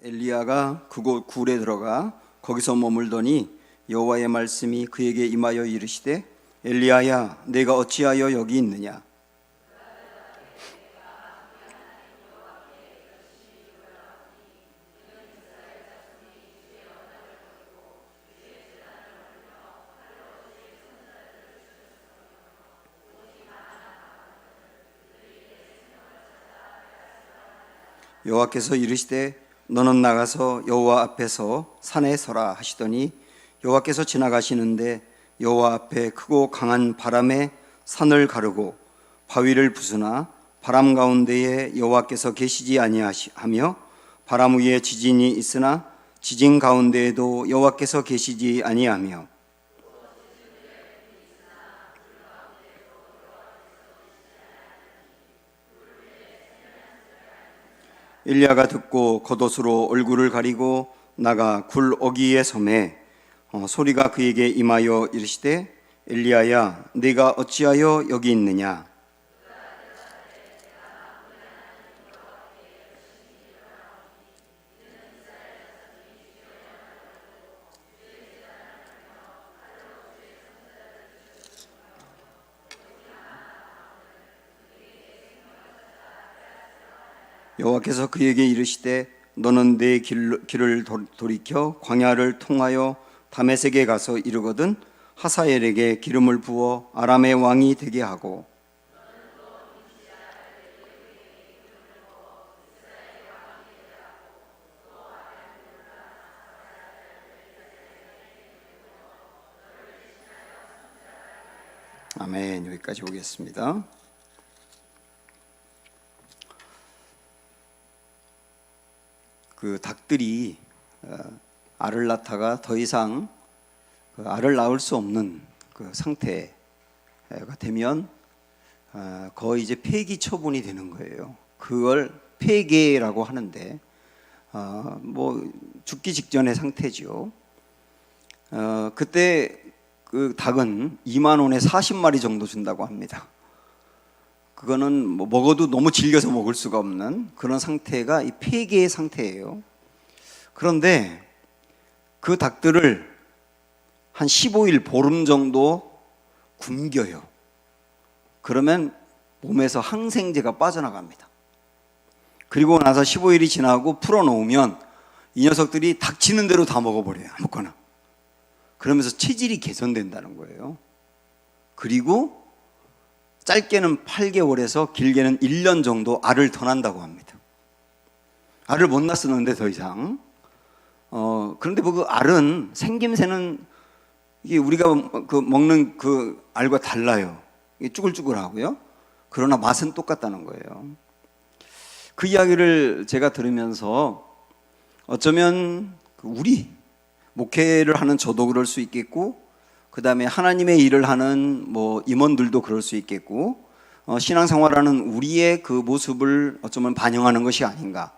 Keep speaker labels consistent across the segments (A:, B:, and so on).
A: 엘리야가 그곳 굴에 들어가 거기서 머물더니 여호와의 말씀이 그에게 임하여 이르시되 엘리야야 내가 어찌하여 여기 있느냐. 여호와께서 이르시되 너는 나가서 여호와 앞에서 산에 서라 하시더니 여호와께서 지나가시는데 여호와 앞에 크고 강한 바람에 산을 가르고 바위를 부수나 바람 가운데에 여호와께서 계시지 아니하며 바람 위에 지진이 있으나 지진 가운데에도 여호와께서 계시지 아니하며 엘리야가 듣고 겉옷으로 얼굴을 가리고 나가 굴 어귀에 섬에 소리가 그에게 임하여 이르시되 엘리야야 네가 어찌하여 여기 있느냐. 여호와께서 그에게 이르시되 너는 내 길을 돌이켜 광야를 통하여 다메섹에 가서 이르거든 하사엘에게 기름을 부어 아람의 왕이 되게 하고 아멘. 여기까지 보겠습니다. 그 닭들이 알을 낳다가 더 이상 알을 낳을 수 없는 그 상태가 되면 거의 이제 폐기 처분이 되는 거예요. 그걸 폐계라고 하는데 뭐 죽기 직전의 상태죠. 그때 그 닭은 2만 원에 40마리 정도 준다고 합니다. 그거는 뭐 먹어도 너무 질겨서 먹을 수가 없는 그런 상태가 이 폐계의 상태예요. 그런데 그 닭들을 한 15일 보름 정도 굶겨요. 그러면 몸에서 항생제가 빠져나갑니다. 그리고 나서 15일이 지나고 풀어놓으면 이 녀석들이 닥치는 대로 다 먹어버려요. 아무거나. 그러면서 체질이 개선된다는 거예요. 그리고 짧게는 8개월에서 길게는 1년 정도 알을 더 낳는다고 합니다. 알을 못 낳았었는데 더 이상. 그런데 뭐 그 알은 생김새는 이게 우리가 그 먹는 그 알과 달라요. 이게 쭈글쭈글하고요. 그러나 맛은 똑같다는 거예요. 그 이야기를 제가 들으면서 어쩌면 우리 목회를 하는 저도 그럴 수 있겠고 그 다음에 하나님의 일을 하는 뭐 임원들도 그럴 수 있겠고 신앙생활하는 우리의 그 모습을 어쩌면 반영하는 것이 아닌가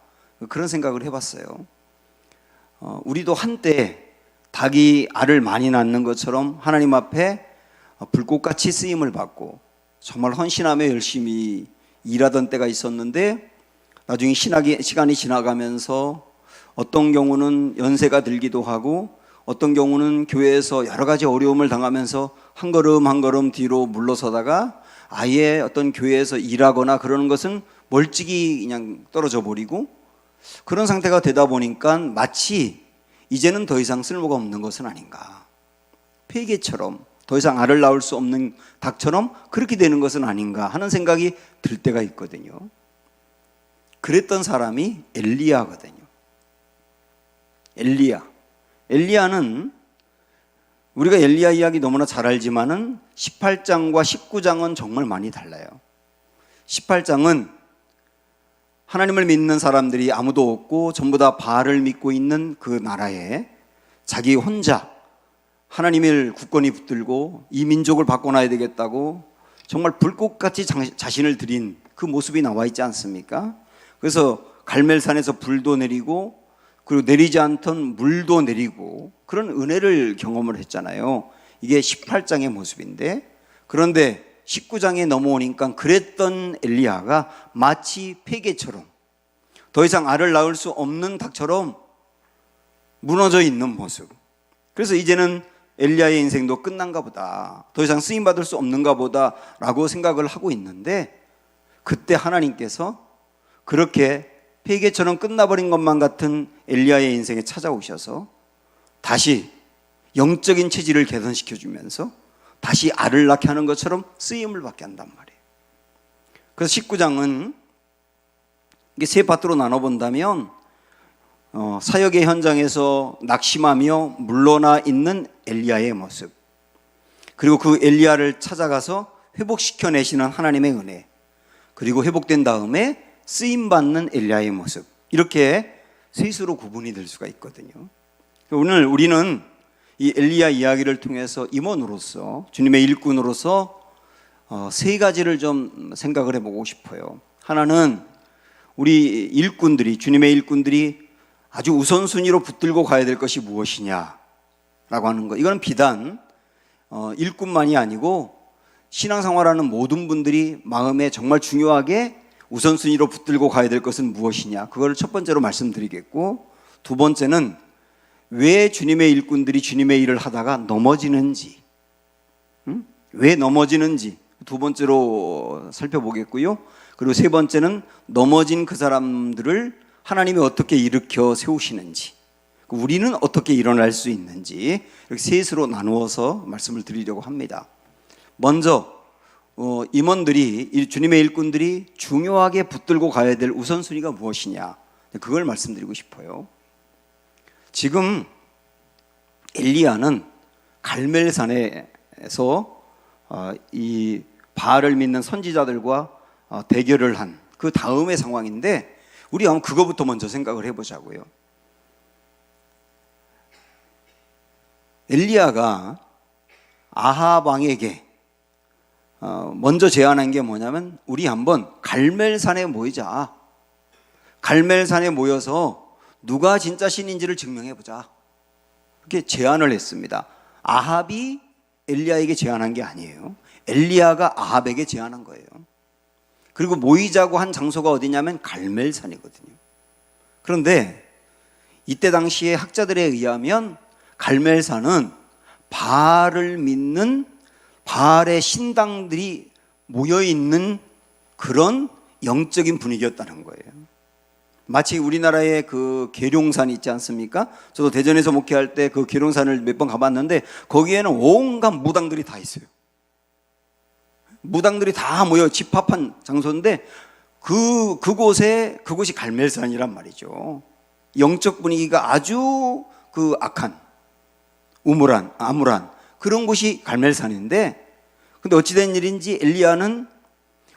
A: 그런 생각을 해봤어요. 우리도 한때 닭이 알을 많이 낳는 것처럼 하나님 앞에 불꽃같이 쓰임을 받고 정말 헌신하며 열심히 일하던 때가 있었는데 나중에 시간이 지나가면서 어떤 경우는 연세가 들기도 하고 어떤 경우는 교회에서 여러 가지 어려움을 당하면서 한 걸음 한 걸음 뒤로 물러서다가 아예 어떤 교회에서 일하거나 그러는 것은 멀찍이 그냥 떨어져 버리고 그런 상태가 되다 보니까 마치 이제는 더 이상 쓸모가 없는 것은 아닌가. 폐계처럼 더 이상 알을 낳을 수 없는 닭처럼 그렇게 되는 것은 아닌가 하는 생각이 들 때가 있거든요. 그랬던 사람이 엘리야거든요. 엘리야는 우리가 엘리야 이야기 너무나 잘 알지만은 18장과 19장은 정말 많이 달라요. 18장은 하나님을 믿는 사람들이 아무도 없고 전부 다 바알을 믿고 있는 그 나라에 자기 혼자 하나님을 굳건히 붙들고 이 민족을 바꿔놔야 되겠다고 정말 불꽃같이 자신을 드린 그 모습이 나와 있지 않습니까? 그래서 갈멜산에서 불도 내리고 그리고 내리지 않던 물도 내리고 그런 은혜를 경험을 했잖아요. 이게 18장의 모습인데 그런데 19장에 넘어오니까 그랬던 엘리야가 마치 폐계처럼 더 이상 알을 낳을 수 없는 닭처럼 무너져 있는 모습. 그래서 이제는 엘리야의 인생도 끝난가 보다, 더 이상 쓰임받을 수 없는가 보다 라고 생각을 하고 있는데, 그때 하나님께서 그렇게 폐계처럼 끝나버린 것만 같은 엘리야의 인생에 찾아오셔서 다시 영적인 체질을 개선시켜 주면서 다시 알을 낳게 하는 것처럼 쓰임을 받게 한단 말이에요. 그래서 19장은 이게 세 파트로 나눠본다면 사역의 현장에서 낙심하며 물러나 있는 엘리야의 모습, 그리고 그 엘리야를 찾아가서 회복시켜내시는 하나님의 은혜, 그리고 회복된 다음에 쓰임받는 엘리야의 모습, 이렇게 셋으로 구분이 될 수가 있거든요. 오늘 우리는 이 엘리야 이야기를 통해서 임원으로서, 주님의 일꾼으로서 세 가지를 좀 생각을 해보고 싶어요. 하나는 우리 일꾼들이, 주님의 일꾼들이 아주 우선순위로 붙들고 가야 될 것이 무엇이냐라고 하는 것. 이건 비단 일꾼만이 아니고 신앙생활하는 모든 분들이 마음에 정말 중요하게 우선순위로 붙들고 가야 될 것은 무엇이냐, 그걸 첫 번째로 말씀드리겠고, 두 번째는 왜 주님의 일꾼들이 주님의 일을 하다가 넘어지는지, 왜 넘어지는지 두 번째로 살펴보겠고요. 그리고 세 번째는 넘어진 그 사람들을 하나님이 어떻게 일으켜 세우시는지, 우리는 어떻게 일어날 수 있는지, 이렇게 셋으로 나누어서 말씀을 드리려고 합니다. 먼저 임원들이, 주님의 일꾼들이 중요하게 붙들고 가야 될 우선순위가 무엇이냐, 그걸 말씀드리고 싶어요. 지금 엘리야는 갈멜산에서 이 바알을 믿는 선지자들과 대결을 한 그 다음의 상황인데, 우리 한번 그거부터 먼저 생각을 해보자고요. 엘리야가 아합 왕에게 먼저 제안한 게 뭐냐면, 우리 한번 갈멜산에 모이자. 갈멜산에 모여서 누가 진짜 신인지를 증명해보자. 이렇게 제안을 했습니다. 아합이 엘리야에게 제안한 게 아니에요. 엘리야가 아합에게 제안한 거예요. 그리고 모이자고 한 장소가 어디냐면 갈멜산이거든요. 그런데 이때 당시에 학자들에 의하면 갈멜산은 바알을 믿는 바알의 신당들이 모여있는 그런 영적인 분위기였다는 거예요. 마치 우리나라의 그 계룡산 있지 않습니까? 저도 대전에서 목회할 때 그 계룡산을 몇 번 가봤는데, 거기에는 온갖 무당들이 다 있어요. 무당들이 다 모여 집합한 장소인데, 그곳이 갈멜산이란 말이죠. 영적 분위기가 아주 악한, 암울한 그런 곳이 갈멜산인데, 근데 어찌된 일인지 엘리야는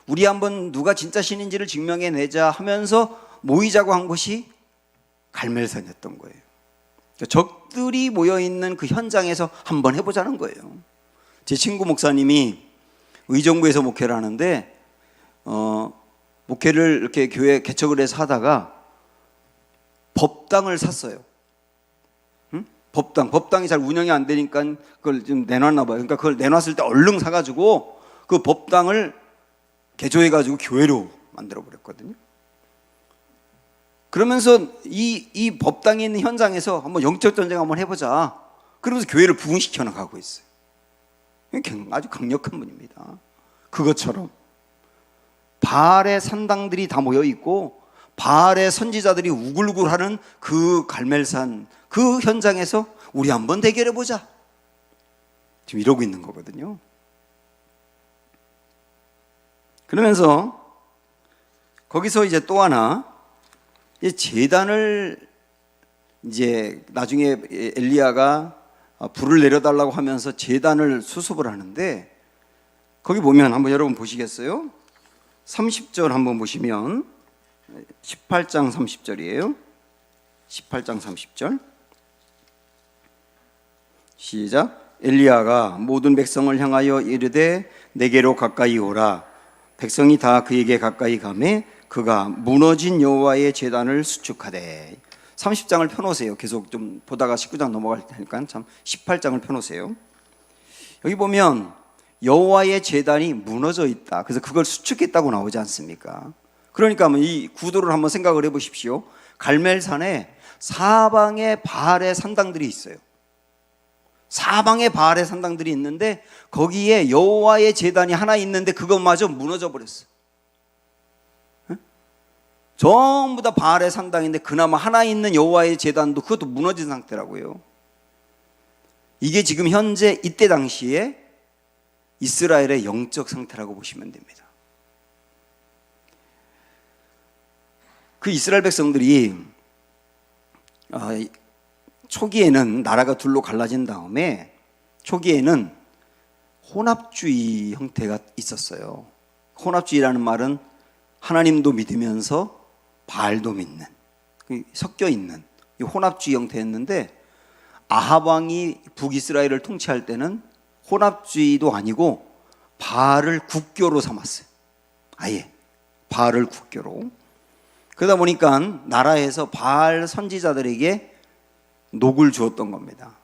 A: 우리 한번 누가 진짜 신인지를 증명해내자 하면서 모이자고 한 곳이 갈멜산이었던 거예요. 적들이 모여있는 그 현장에서 한번 해보자는 거예요. 제 친구 목사님이 의정부에서 목회를 하는데, 목회를 이렇게 교회 개척을 해서 하다가 법당을 샀어요. 법당이 잘 운영이 안 되니까 그걸 좀 내놨나 봐요. 그러니까 그걸 내놨을 때 얼른 사가지고 그 법당을 개조해가지고 교회로 만들어 버렸거든요. 그러면서 이 법당에 있는 현장에서 한번 영적 전쟁 한번 해보자. 그러면서 교회를 부흥시켜 나가고 있어요. 아주 강력한 분입니다. 그것처럼 바알의 산당들이 다 모여 있고 바알의 선지자들이 우글우글하는 그 갈멜산 그 현장에서 우리 한번 대결해 보자. 지금 이러고 있는 거거든요. 그러면서 거기서 이제 또 하나, 제단을 이제 나중에 엘리야가 불을 내려달라고 하면서 제단을 수습을 하는데, 거기 보면 한번 여러분 보시겠어요? 30절 한번 보시면 18장 30절이에요. 18장 30절 시작. 엘리야가 모든 백성을 향하여 이르되 내게로 가까이 오라. 백성이 다 그에게 가까이 가매 그가 무너진 여호와의 제단을 수축하되. 30장을 펴놓으세요. 계속 좀 보다가 19장 넘어갈 테니까 참 18장을 펴놓으세요. 여기 보면 여호와의 제단이 무너져 있다. 그래서 그걸 수축했다고 나오지 않습니까? 그러니까 이 구도를 한번 생각을 해보십시오. 갈멜산에 사방에 바알의 산당들이 있어요. 사방에 바알의 산당들이 있는데 거기에 여호와의 제단이 하나 있는데 그것마저 무너져 버렸어. 전부 다 바알의 산당인데 그나마 하나 있는 여호와의 제단도 그것도 무너진 상태라고요. 이게 지금 현재 이때 당시에 이스라엘의 영적 상태라고 보시면 됩니다. 그 이스라엘 백성들이 초기에는 나라가 둘로 갈라진 다음에 초기에는 혼합주의 형태가 있었어요. 혼합주의라는 말은 하나님도 믿으면서 바알도 믿는, 섞여 있는 이 혼합주의 형태였는데 아합 왕이 북이스라엘을 통치할 때는 혼합주의도 아니고 바알을 국교로 삼았어요. 아예 바알을 국교로. 그러다 보니까 나라에서 바알 선지자들에게 녹을 주었던 겁니다.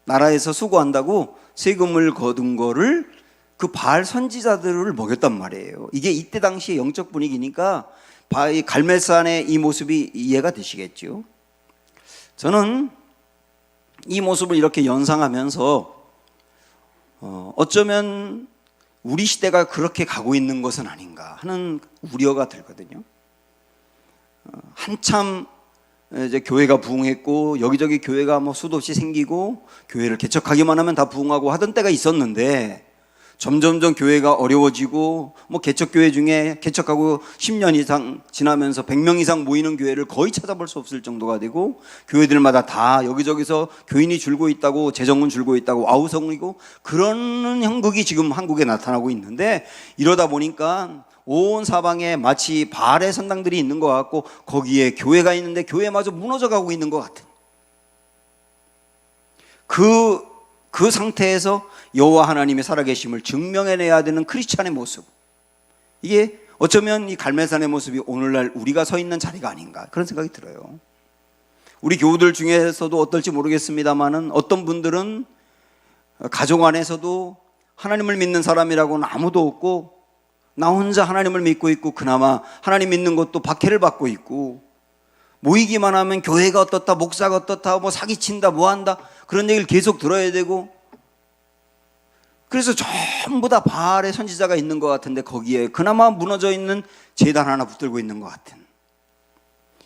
A: 나라에서 수고한다고 세금을 거둔 거를 그 바알 선지자들을 먹였단 말이에요. 이게 이때 당시의 영적 분위기니까 갈멜산의 이 모습이 이해가 되시겠죠. 저는 이 모습을 이렇게 연상하면서 어쩌면 우리 시대가 그렇게 가고 있는 것은 아닌가 하는 우려가 들거든요. 한참 이제 교회가 부흥했고 여기저기 교회가 뭐 수도 없이 생기고 교회를 개척하기만 하면 다 부흥하고 하던 때가 있었는데 점점점 교회가 어려워지고 뭐 개척교회 중에 개척하고 10년 이상 지나면서 100명 이상 모이는 교회를 거의 찾아볼 수 없을 정도가 되고 교회들마다 다 여기저기서 교인이 줄고 있다고 재정은 줄고 있다고 아우성이고 그런 형국이 지금 한국에 나타나고 있는데 이러다 보니까 온 사방에 마치 바알의 산당들이 있는 것 같고 거기에 교회가 있는데 교회마저 무너져 가고 있는 것 같은 그 상태에서 여호와 하나님의 살아계심을 증명해내야 되는 크리스찬의 모습, 이게 어쩌면 이 갈멜산의 모습이 오늘날 우리가 서 있는 자리가 아닌가 그런 생각이 들어요. 우리 교우들 중에서도 어떨지 모르겠습니다만은 어떤 분들은 가족 안에서도 하나님을 믿는 사람이라고는 아무도 없고 나 혼자 하나님을 믿고 있고 그나마 하나님 믿는 것도 박해를 받고 있고 모이기만 하면 교회가 어떻다 목사가 어떻다 뭐 사기친다 뭐한다 그런 얘기를 계속 들어야 되고 그래서 전부 다 바알의 선지자가 있는 것 같은데 거기에 그나마 무너져 있는 제단 하나 붙들고 있는 것 같은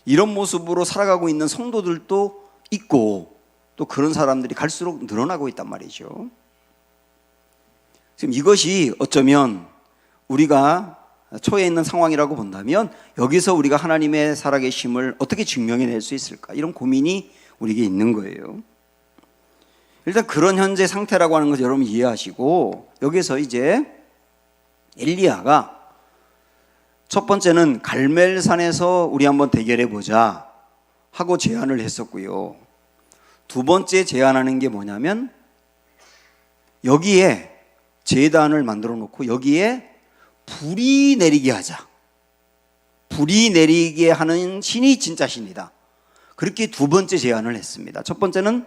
A: 이런 모습으로 살아가고 있는 성도들도 있고 또 그런 사람들이 갈수록 늘어나고 있단 말이죠. 지금 이것이 어쩌면 우리가 처해 있는 상황이라고 본다면 여기서 우리가 하나님의 살아계심을 어떻게 증명해낼 수 있을까 이런 고민이 우리에게 있는 거예요. 일단 그런 현재 상태라고 하는 것을 여러분 이해하시고 여기서 이제 엘리야가 첫 번째는 갈멜산에서 우리 한번 대결해 보자 하고 제안을 했었고요. 두 번째 제안하는 게 뭐냐면 여기에 제단을 만들어 놓고 여기에 불이 내리게 하자. 불이 내리게 하는 신이 진짜 신이다. 그렇게 두 번째 제안을 했습니다. 첫 번째는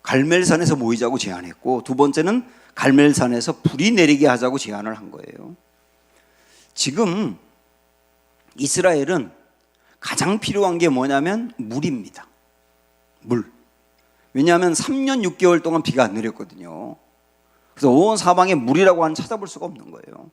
A: 갈멜산에서 모이자고 제안했고 두 번째는 갈멜산에서 불이 내리게 하자고 제안을 한 거예요. 지금 이스라엘은 가장 필요한 게 뭐냐면 물입니다. 물. 왜냐하면 3년 6개월 동안 비가 안 내렸거든요. 그래서 온 사방에 물이라고 하는 찾아볼 수가 없는 거예요.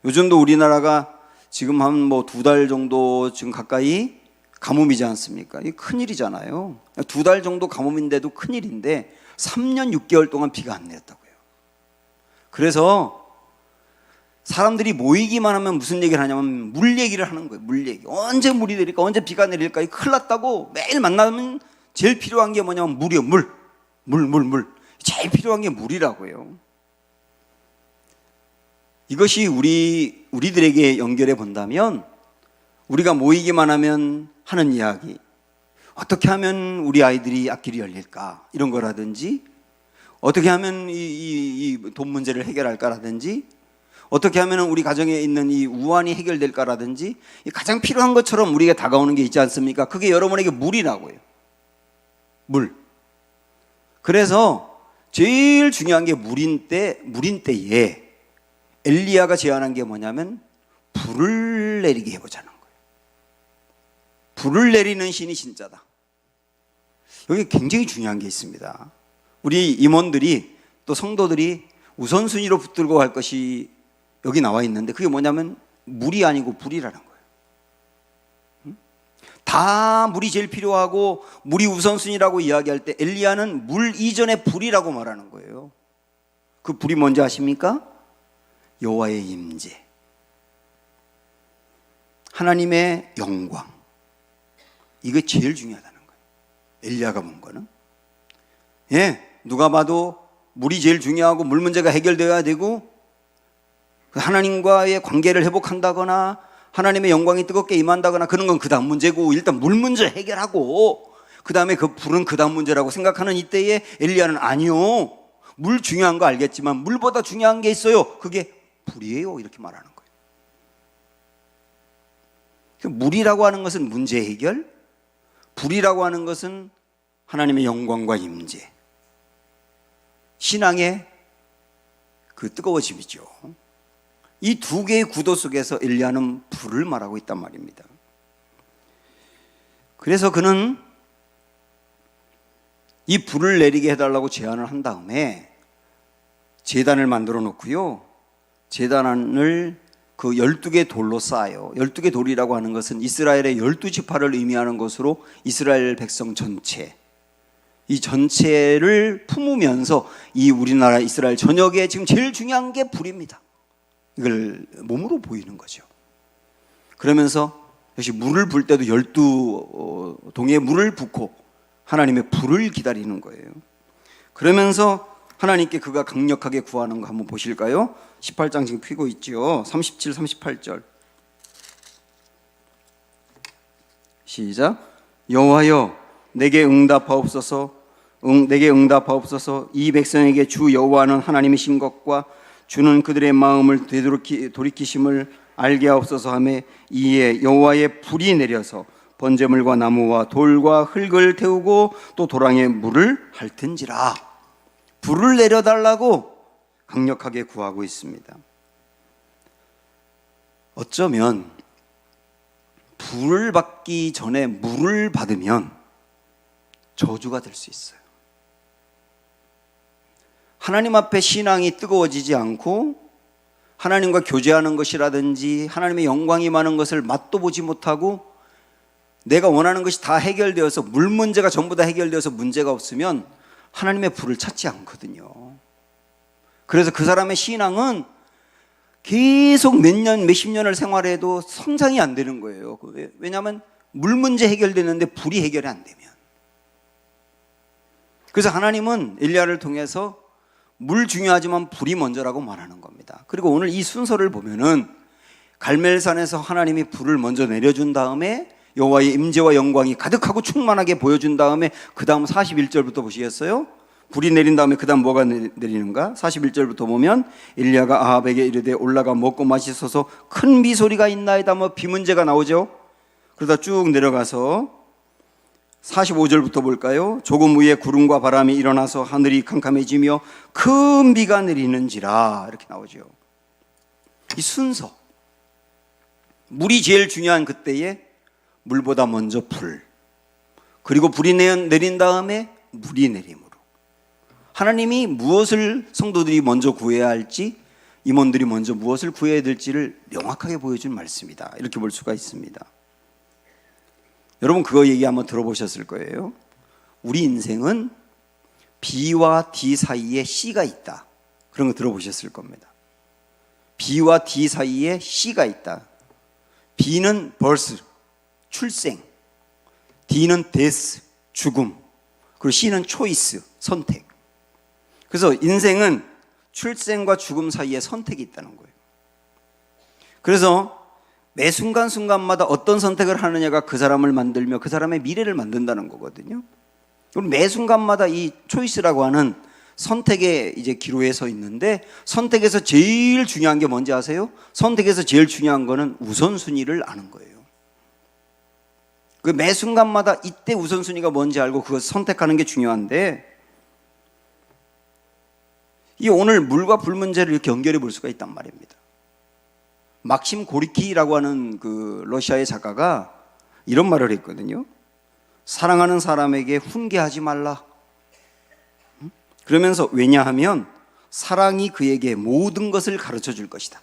A: 요즘도 우리나라가 지금 한 뭐 2달 정도 지금 가까이 가뭄이지 않습니까? 이게 큰일이잖아요. 2달 정도 가뭄인데도 큰일인데 3년 6개월 동안 비가 안 내렸다고요. 그래서 사람들이 모이기만 하면 무슨 얘기를 하냐면 물 얘기를 하는 거예요. 물 얘기. 언제 물이 내릴까? 언제 비가 내릴까? 큰일 났다고 매일 만나면 제일 필요한 게 뭐냐면 물이요. 물. 제일 필요한 게 물이라고요. 이것이 우리들에게 연결해 본다면 우리가 모이기만 하면 하는 이야기, 어떻게 하면 우리 아이들이 앞길이 열릴까 이런 거라든지 어떻게 하면 이 돈 문제를 해결할까라든지 어떻게 하면 우리 가정에 있는 이 우환이 해결될까라든지 가장 필요한 것처럼 우리가 다가오는 게 있지 않습니까? 그게 여러분에게 물이라고요. 물. 그래서 제일 중요한 게 물인 때에 엘리야가 제안한 게 뭐냐면 불을 내리게 해보자는 거예요. 불을 내리는 신이 진짜다. 여기 굉장히 중요한 게 있습니다. 우리 임원들이 또 성도들이 우선순위로 붙들고 갈 것이 여기 나와 있는데, 그게 뭐냐면 물이 아니고 불이라는 거예요. 다 물이 제일 필요하고 물이 우선순위라고 이야기할 때 엘리야는 물 이전에 불이라고 말하는 거예요. 그 불이 뭔지 아십니까? 여호와의 임재, 하나님의 영광, 이게 제일 중요하다는 거예요. 엘리야가 본 거는. 누가 봐도 물이 제일 중요하고 물 문제가 해결되어야 되고 하나님과의 관계를 회복한다거나 하나님의 영광이 뜨겁게 임한다거나 그런 건 그 다음 문제고, 일단 물 문제 해결하고 그 다음에 그 불은 그 다음 문제라고 생각하는 이때에 엘리야는 아니요, 물 중요한 거 알겠지만 물보다 중요한 게 있어요. 그게 불이에요. 이렇게 말하는 거예요. 물이라고 하는 것은 문제 해결, 불이라고 하는 것은 하나님의 영광과 임재, 신앙의 그 뜨거워짐이죠. 이 두 개의 구도 속에서 엘리야는 불을 말하고 있단 말입니다. 그래서 그는 이 불을 내리게 해달라고 제안을 한 다음에 제단을 만들어 놓고요, 제단을 그 12개 돌로 쌓아요. 12개 돌이라고 하는 것은 이스라엘의 12지파를 의미하는 것으로 이스라엘 백성 전체, 이 전체를 품으면서 이 우리나라 이스라엘 전역에 지금 제일 중요한 게 불입니다. 이걸 몸으로 보이는 거죠. 그러면서 역시 물을 불 때도 12동의 물을 붓고 하나님의 불을 기다리는 거예요. 그러면서 하나님께 그가 강력하게 구하는 거 한번 보실까요? 18장 지금 펴고 있죠. 37, 38절 시작. 여호와여 내게 응답하옵소서. 내게 응답하옵소서. 이 백성에게 주 여호와는 하나님이신 것과 주는 그들의 마음을 돌이키심을 알게 하옵소서 하매 이에 여호와의 불이 내려서 번제물과 나무와 돌과 흙을 태우고 또 도랑에 물을 핥은지라. 불을 내려달라고 강력하게 구하고 있습니다. 어쩌면 불을 받기 전에 물을 받으면 저주가 될 수 있어요. 하나님 앞에 신앙이 뜨거워지지 않고 하나님과 교제하는 것이라든지 하나님의 영광이 많은 것을 맛도 보지 못하고 내가 원하는 것이 다 해결되어서 물 문제가 전부 다 해결되어서 문제가 없으면 하나님의 불을 찾지 않거든요. 그래서 그 사람의 신앙은 계속 몇 년, 몇십 년을 생활해도 성장이 안 되는 거예요. 왜냐하면 물 문제 해결되는데 불이 해결이 안 되면. 그래서 하나님은 엘리야를 통해서 물 중요하지만 불이 먼저라고 말하는 겁니다. 그리고 오늘 이 순서를 보면은 갈멜산에서 하나님이 불을 먼저 내려준 다음에 여호와의 임재와 영광이 가득하고 충만하게 보여준 다음에 그 다음 41절부터 보시겠어요? 불이 내린 다음에 그 다음 뭐가 내리는가? 41절부터 보면 엘리야가 아합에게 이르되 올라가 먹고 마시소서 큰 비소리가 있나이다. 뭐 비 문제가 나오죠. 그러다 쭉 내려가서 45절부터 볼까요? 조금 후에 구름과 바람이 일어나서 하늘이 캄캄해지며 큰 비가 내리는지라 이렇게 나오죠. 이 순서, 물이 제일 중요한 그때에 물보다 먼저 불, 그리고 불이 내린 다음에 물이 내림으로 하나님이 무엇을 성도들이 먼저 구해야 할지, 임원들이 먼저 무엇을 구해야 될지를 명확하게 보여준 말씀이다. 이렇게 볼 수가 있습니다. 여러분 그거 얘기 한번 들어보셨을 거예요. 우리 인생은 B와 D 사이에 C가 있다. 그런 거 들어보셨을 겁니다. B와 D 사이에 C가 있다. B는 birth, 출생, D는 death, 죽음, 그리고 C는 choice, 선택. 그래서 인생은 출생과 죽음 사이에 선택이 있다는 거예요. 그래서 매 순간순간마다 어떤 선택을 하느냐가 그 사람을 만들며 그 사람의 미래를 만든다는 거거든요. 매 순간마다 이 초이스라고 하는 선택의 이제 기로에 서 있는데, 선택에서 제일 중요한 게 뭔지 아세요? 선택에서 제일 중요한 거는 우선순위를 아는 거예요. 그 매 순간마다 이때 우선순위가 뭔지 알고 그것을 선택하는 게 중요한데, 이 오늘 물과 불 문제를 이렇게 연결해 볼 수가 있단 말입니다. 막심 고리키라고 하는 그 러시아의 작가가 이런 말을 했거든요. 사랑하는 사람에게 훈계하지 말라. 그러면서 왜냐하면 사랑이 그에게 모든 것을 가르쳐 줄 것이다.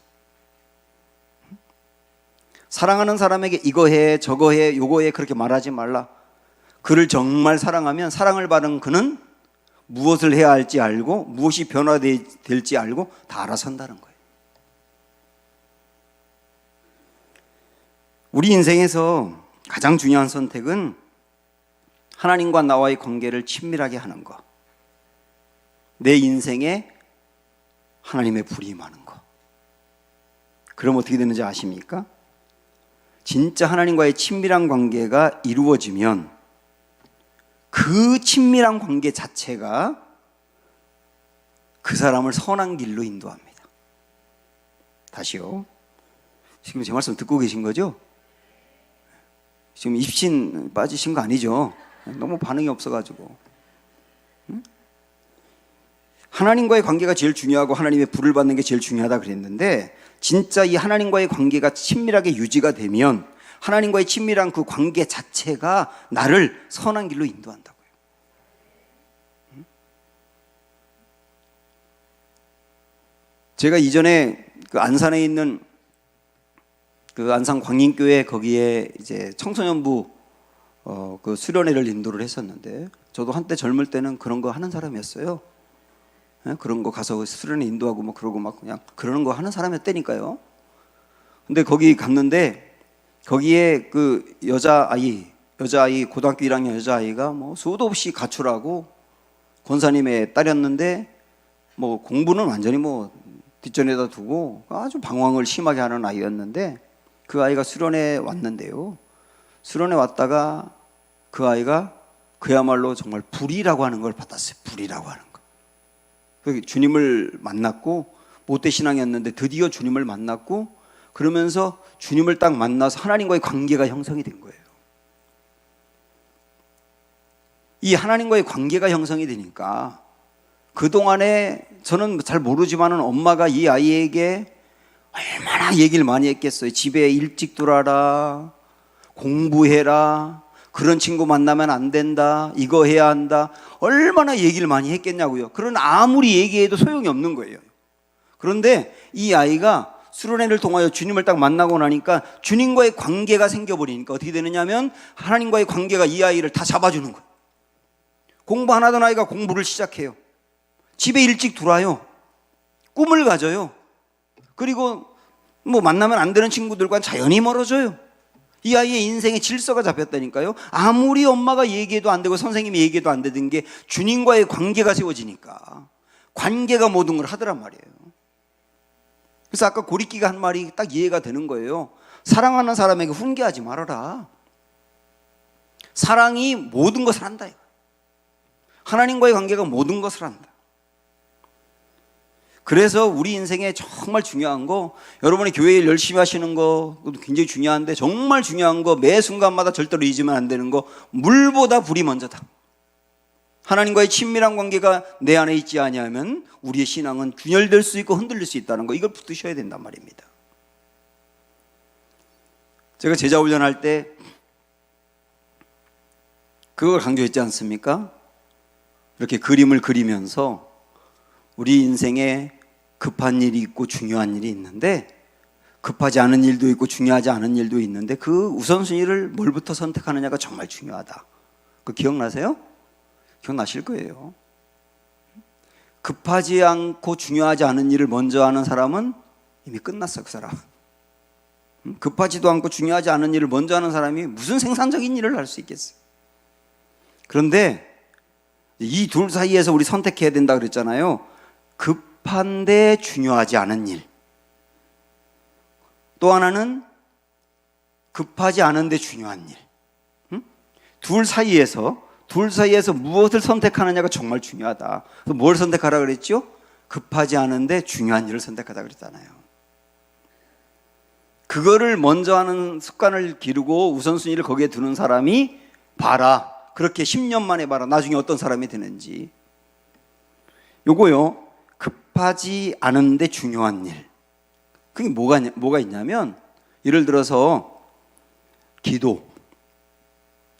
A: 사랑하는 사람에게 이거 해, 저거 해, 요거 해 그렇게 말하지 말라. 그를 정말 사랑하면 사랑을 받은 그는 무엇을 해야 할지 알고 무엇이 변화될지 알고 다 알아서 한다는 거예요. 우리 인생에서 가장 중요한 선택은 하나님과 나와의 관계를 친밀하게 하는 것, 내 인생에 하나님의 불이 임하는 것. 그럼 어떻게 되는지 아십니까? 진짜 하나님과의 친밀한 관계가 이루어지면 그 친밀한 관계 자체가 그 사람을 선한 길로 인도합니다. 다시요. 지금 제 말씀 듣고 계신 거죠? 지금 입신 빠지신 거 아니죠? 너무 반응이 없어가지고. 하나님과의 관계가 제일 중요하고 하나님의 불을 받는 게 제일 중요하다 그랬는데, 진짜 이 하나님과의 관계가 친밀하게 유지가 되면 하나님과의 친밀한 그 관계 자체가 나를 선한 길로 인도한다고요. 제가 이전에 그 안산에 있는 그 안산 광인교회 거기에 이제 청소년부 그 수련회를 인도를 했었는데, 저도 한때 젊을 때는 그런 거 하는 사람이었어요. 그런 거 가서 수련회 인도하고 뭐 그러고 막 그냥 그러는 거 하는 사람이었다니까요. 근데 거기 갔는데 거기에 그 여자아이 고등학교 1학년 여자아이가 뭐 수도 없이 가출하고 권사님의 딸이었는데 뭐 공부는 완전히 뭐 뒷전에다 두고 아주 방황을 심하게 하는 아이였는데, 그 아이가 수련회 왔는데요. 수련회 왔다가 그 아이가 그야말로 정말 불이라고 하는 걸 받았어요. 불이라고 하는 거. 주님을 만났고, 모태 신앙이었는데 드디어 주님을 만났고, 그러면서 주님을 딱 만나서 하나님과의 관계가 형성이 된 거예요. 이 하나님과의 관계가 형성이 되니까 그동안에 저는 잘 모르지만은 엄마가 이 아이에게 얼마나 얘기를 많이 했겠어요. 집에 일찍 들어와라, 공부해라, 그런 친구 만나면 안 된다, 이거 해야 한다, 얼마나 얘기를 많이 했겠냐고요. 그런 아무리 얘기해도 소용이 없는 거예요. 그런데 이 아이가 수련회를 통하여 주님을 딱 만나고 나니까 주님과의 관계가 생겨버리니까 어떻게 되느냐면 하나님과의 관계가 이 아이를 다 잡아주는 거예요. 공부 안 하던 아이가 공부를 시작해요. 집에 일찍 들어와요. 꿈을 가져요. 그리고 뭐 만나면 안 되는 친구들과 자연히 멀어져요. 이 아이의 인생에 질서가 잡혔다니까요. 아무리 엄마가 얘기해도 안 되고 선생님이 얘기해도 안 되던 게 주님과의 관계가 세워지니까 관계가 모든 걸 하더란 말이에요. 그래서 아까 고리끼가 한 말이 딱 이해가 되는 거예요. 사랑하는 사람에게 훈계하지 말아라. 사랑이 모든 것을 한다. 하나님과의 관계가 모든 것을 한다. 그래서 우리 인생에 정말 중요한 거, 여러분이 교회 일 열심히 하시는 거 굉장히 중요한데, 정말 중요한 거, 매 순간마다 절대로 잊으면 안 되는 거, 물보다 불이 먼저다. 하나님과의 친밀한 관계가 내 안에 있지 아니하면 우리의 신앙은 균열될 수 있고 흔들릴 수 있다는 거, 이걸 붙드셔야 된단 말입니다. 제가 제자 훈련할 때 그걸 강조했지 않습니까? 이렇게 그림을 그리면서 우리 인생에 급한 일이 있고 중요한 일이 있는데, 급하지 않은 일도 있고 중요하지 않은 일도 있는데 그 우선순위를 뭘부터 선택하느냐가 정말 중요하다. 그 기억나세요? 기억나실 거예요. 급하지 않고 중요하지 않은 일을 먼저 하는 사람은 이미 끝났어. 그 사람은. 급하지도 않고 중요하지 않은 일을 먼저 하는 사람이 무슨 생산적인 일을 할 수 있겠어요. 그런데 이 둘 사이에서 우리 선택해야 된다 그랬잖아요. 급한데 중요하지 않은 일, 또 하나는 급하지 않은데 중요한 일. 둘 사이에서 무엇을 선택하느냐가 정말 중요하다. 그래서 뭘 선택하라 그랬죠? 급하지 않은데 중요한 일을 선택하다 그랬잖아요. 그거를 먼저 하는 습관을 기르고 우선순위를 거기에 두는 사람이 봐라. 그렇게 10년 만에 봐라. 나중에 어떤 사람이 되는지. 요거요. 급하지 않은데 중요한 일. 그게 뭐가 있냐면, 예를 들어서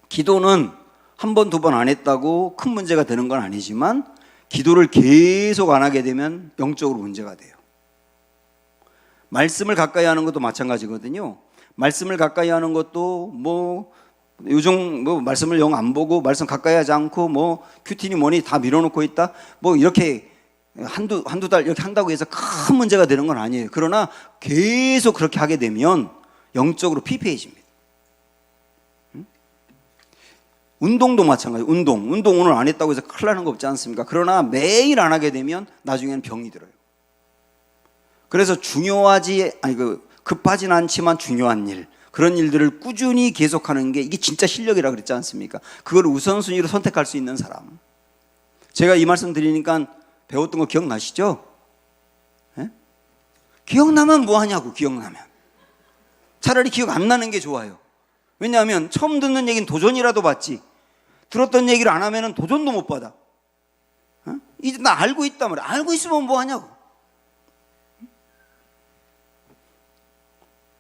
A: 기도는 한 번, 두 번 안 했다고 큰 문제가 되는 건 아니지만, 기도를 계속 안 하게 되면 영적으로 문제가 돼요. 말씀을 가까이 하는 것도 마찬가지거든요. 말씀을 가까이 하는 것도 요즘 말씀을 영 안 보고 말씀 가까이 하지 않고 큐티니 뭐니 다 밀어놓고 있다. 이렇게 한두 달 이렇게 한다고 해서 큰 문제가 되는 건 아니에요. 그러나 계속 그렇게 하게 되면 영적으로 피폐해집니다. 운동도 마찬가지예요. 운동 오늘 안 했다고 해서 큰일 나는 거 없지 않습니까? 그러나 매일 안 하게 되면 나중에는 병이 들어요. 그래서 급하진 않지만 중요한 일, 그런 일들을 꾸준히 계속하는 게 이게 진짜 실력이라 그랬지 않습니까? 그걸 우선순위로 선택할 수 있는 사람. 제가 이 말씀 드리니까 배웠던 거 기억나시죠? 네? 기억나면 뭐 하냐고. 기억나면 차라리 기억 안 나는 게 좋아요. 왜냐하면 처음 듣는 얘기는 도전이라도 받지, 들었던 얘기를 안 하면 도전도 못 받아. 이제 나 알고 있단 말이야. 알고 있으면 뭐 하냐고.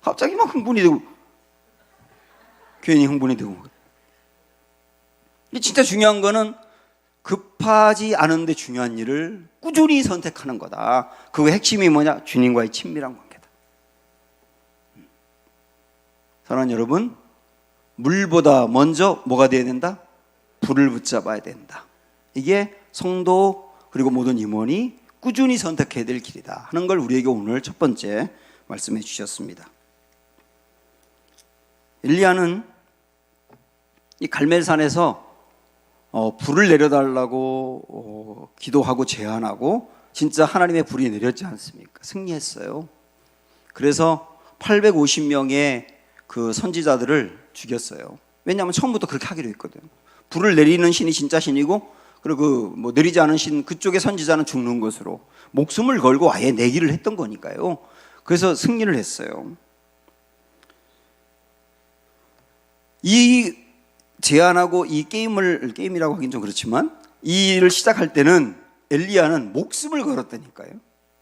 A: 갑자기 막 흥분이 되고, 괜히 흥분이 되고. 진짜 중요한 거는 급하지 않은데 중요한 일을 꾸준히 선택하는 거다. 그 핵심이 뭐냐? 주님과의 친밀한 관계다. 사랑하는 여러분, 물보다 먼저 뭐가 돼야 된다? 불을 붙잡아야 된다. 이게 성도 그리고 모든 임원이 꾸준히 선택해야 될 길이다 하는 걸 우리에게 오늘 첫 번째 말씀해 주셨습니다. 엘리야는 이 갈멜산에서 불을 내려달라고 기도하고 제안하고 진짜 하나님의 불이 내렸지 않습니까? 승리했어요. 그래서 850명의 그 선지자들을 죽였어요. 왜냐하면 처음부터 그렇게 하기로 했거든. 불을 내리는 신이 진짜 신이고, 그리고 내리지 않은 신 그쪽의 선지자는 죽는 것으로 목숨을 걸고 아예 내기를 했던 거니까요. 그래서 승리를 했어요. 이 제안하고 이 게임이라고 하긴 좀 그렇지만, 이 일을 시작할 때는 엘리야는 목숨을 걸었다니까요.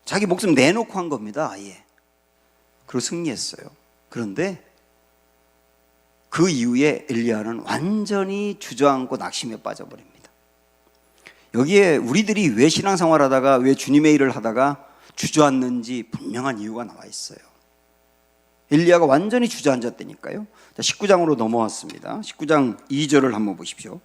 A: 자기 목숨 내놓고 한 겁니다. 아예. 그리고 승리했어요. 그런데 그 이후에 엘리야는 완전히 주저앉고 낙심에 빠져버립니다. 여기에 우리들이 왜 신앙생활하다가, 왜 주님의 일을 하다가 주저앉는지 분명한 이유가 나와 있어요. 엘리야가 완전히 주저앉았다니까요. 자, 19장으로 넘어왔습니다. 19장 2절을 한번 보십시오.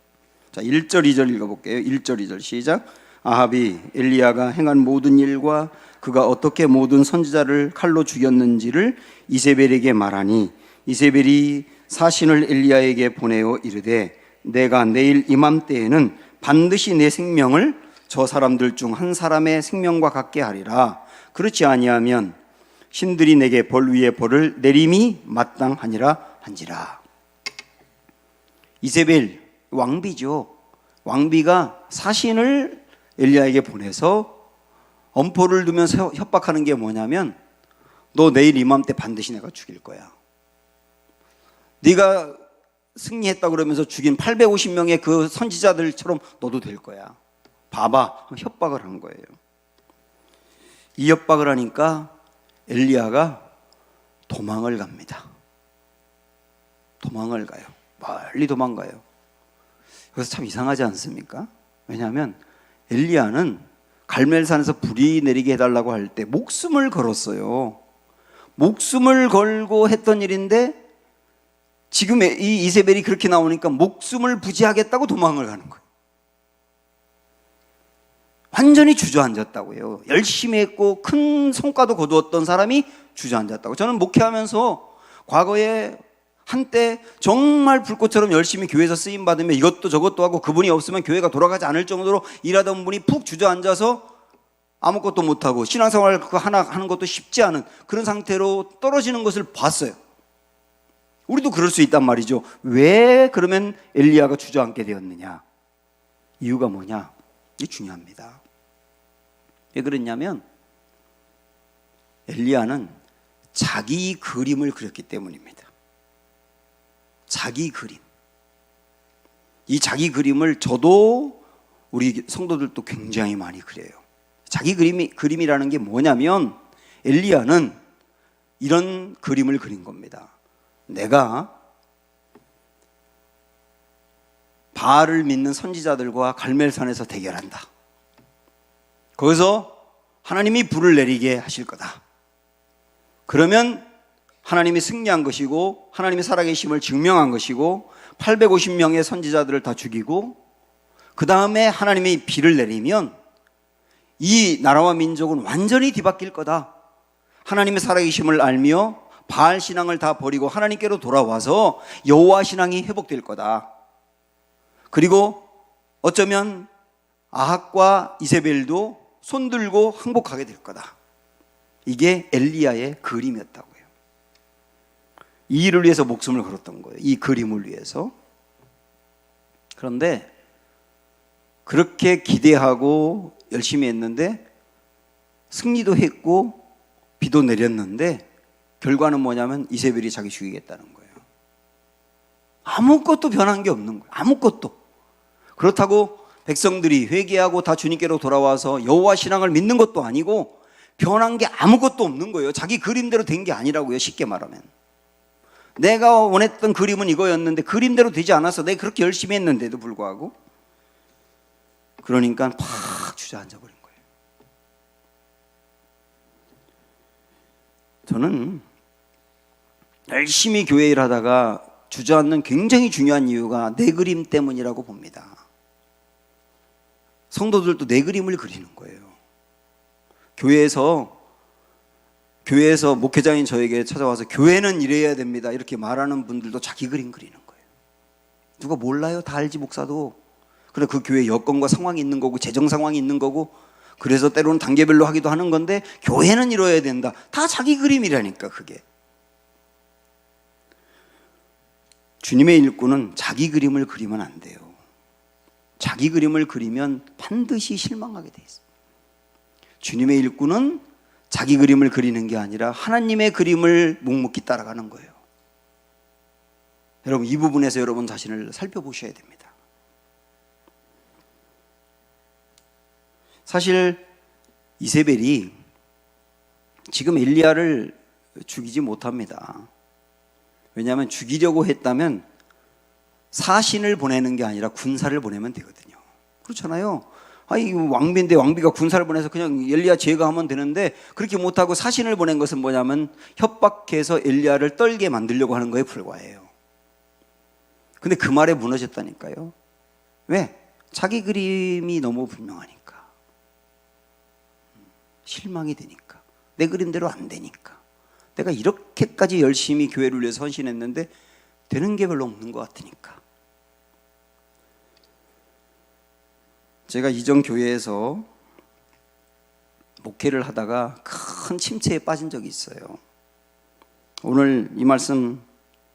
A: 자, 1절 2절 읽어볼게요. 1절 2절 시작. 아합이 엘리야가 행한 모든 일과 그가 어떻게 모든 선지자를 칼로 죽였는지를 이세벨에게 말하니, 이세벨이 사신을 엘리야에게 보내어 이르되, 내가 내일 이맘때에는 반드시 내 생명을 저 사람들 중 한 사람의 생명과 같게 하리라. 그렇지 아니하면 신들이 내게 벌 위에 벌을 내림이 마땅하니라 한지라. 이세벨 왕비죠. 왕비가 사신을 엘리야에게 보내서 엄포를 두면서 협박하는 게 뭐냐면, 너 내일 이맘때 반드시 내가 죽일 거야. 네가 승리했다 그러면서 죽인 850명의 그 선지자들처럼 너도 될 거야. 봐봐. 협박을 한 거예요. 이 협박을 하니까 엘리야가 도망을 갑니다. 도망을 가요. 멀리 도망가요. 그래서 참 이상하지 않습니까? 왜냐하면 엘리야는 갈멜산에서 불이 내리게 해달라고 할 때 목숨을 걸었어요. 목숨을 걸고 했던 일인데, 지금 이 이세벨이 그렇게 나오니까 목숨을 부지하겠다고 도망을 가는 거예요. 완전히 주저앉았다고요. 열심히 했고 큰 성과도 거두었던 사람이 주저앉았다고. 저는 목회하면서 과거에 한때 정말 불꽃처럼 열심히 교회에서 쓰임받으며 이것도 저것도 하고 그분이 없으면 교회가 돌아가지 않을 정도로 일하던 분이 푹 주저앉아서 아무것도 못하고 신앙생활 그거 하나 하는 것도 쉽지 않은 그런 상태로 떨어지는 것을 봤어요. 우리도 그럴 수 있단 말이죠. 왜 그러면 엘리야가 주저앉게 되었느냐? 이유가 뭐냐? 이게 중요합니다. 왜 그랬냐면 엘리야는 자기 그림을 그렸기 때문입니다. 자기 그림. 이 자기 그림을 저도 우리 성도들도 굉장히 많이 그려요. 자기 그림이라는 게 뭐냐면 엘리야는 이런 그림을 그린 겁니다. 내가 바알을 믿는 선지자들과 갈멜산에서 대결한다. 거기서 하나님이 불을 내리게 하실 거다. 그러면 하나님이 승리한 것이고 하나님이 살아계심을 증명한 것이고 850명의 선지자들을 다 죽이고 그 다음에 하나님이 비를 내리면 이 나라와 민족은 완전히 뒤바뀔 거다. 하나님의 살아계심을 알며 바알 신앙을 다 버리고 하나님께로 돌아와서 여호와 신앙이 회복될 거다. 그리고 어쩌면 아합과 이세벨도 손들고 항복하게 될 거다. 이게 엘리야의 그림이었다고요. 이 일을 위해서 목숨을 걸었던 거예요. 이 그림을 위해서. 그런데 그렇게 기대하고 열심히 했는데 승리도 했고 비도 내렸는데 결과는 뭐냐면 이세벨이 자기 죽이겠다는 거예요. 아무것도 변한 게 없는 거예요. 아무것도. 그렇다고 백성들이 회개하고 다 주님께로 돌아와서 여호와 신앙을 믿는 것도 아니고 변한 게 아무것도 없는 거예요. 자기 그림대로 된 게 아니라고요. 쉽게 말하면. 내가 원했던 그림은 이거였는데 그림대로 되지 않았어. 내가 그렇게 열심히 했는데도 불구하고. 그러니까 팍 주저앉아 버린 거예요. 저는 열심히 교회 일 하다가 주저앉는 굉장히 중요한 이유가 내 그림 때문이라고 봅니다. 성도들도 내 그림을 그리는 거예요. 교회에서 목회자인 저에게 찾아와서 교회는 이래야 됩니다 이렇게 말하는 분들도 자기 그림 그리는 거예요. 누가 몰라요? 다 알지 목사도. 그래 그 교회 여건과 상황이 있는 거고 재정 상황이 있는 거고 그래서 때로는 단계별로 하기도 하는 건데 교회는 이뤄야 된다. 다 자기 그림이라니까 그게. 주님의 일꾼은 자기 그림을 그리면 안 돼요. 자기 그림을 그리면 반드시 실망하게 돼 있어요. 주님의 일꾼은 자기 그림을 그리는 게 아니라 하나님의 그림을 묵묵히 따라가는 거예요. 여러분 이 부분에서 여러분 자신을 살펴보셔야 됩니다. 사실 이세벨이 지금 엘리야를 죽이지 못합니다. 왜냐하면 죽이려고 했다면 사신을 보내는 게 아니라 군사를 보내면 되거든요. 그렇잖아요. 아니 왕비인데 왕비가 군사를 보내서 그냥 엘리야 제거하면 되는데 그렇게 못하고 사신을 보낸 것은 뭐냐면 협박해서 엘리야를 떨게 만들려고 하는 거에 불과해요. 근데 그 말에 무너졌다니까요. 왜? 자기 그림이 너무 분명하니까. 실망이 되니까. 내 그림대로 안 되니까. 내가 이렇게까지 열심히 교회를 위해서 헌신했는데 되는 게 별로 없는 것 같으니까. 제가 이전 교회에서 목회를 하다가 큰 침체에 빠진 적이 있어요. 오늘 이 말씀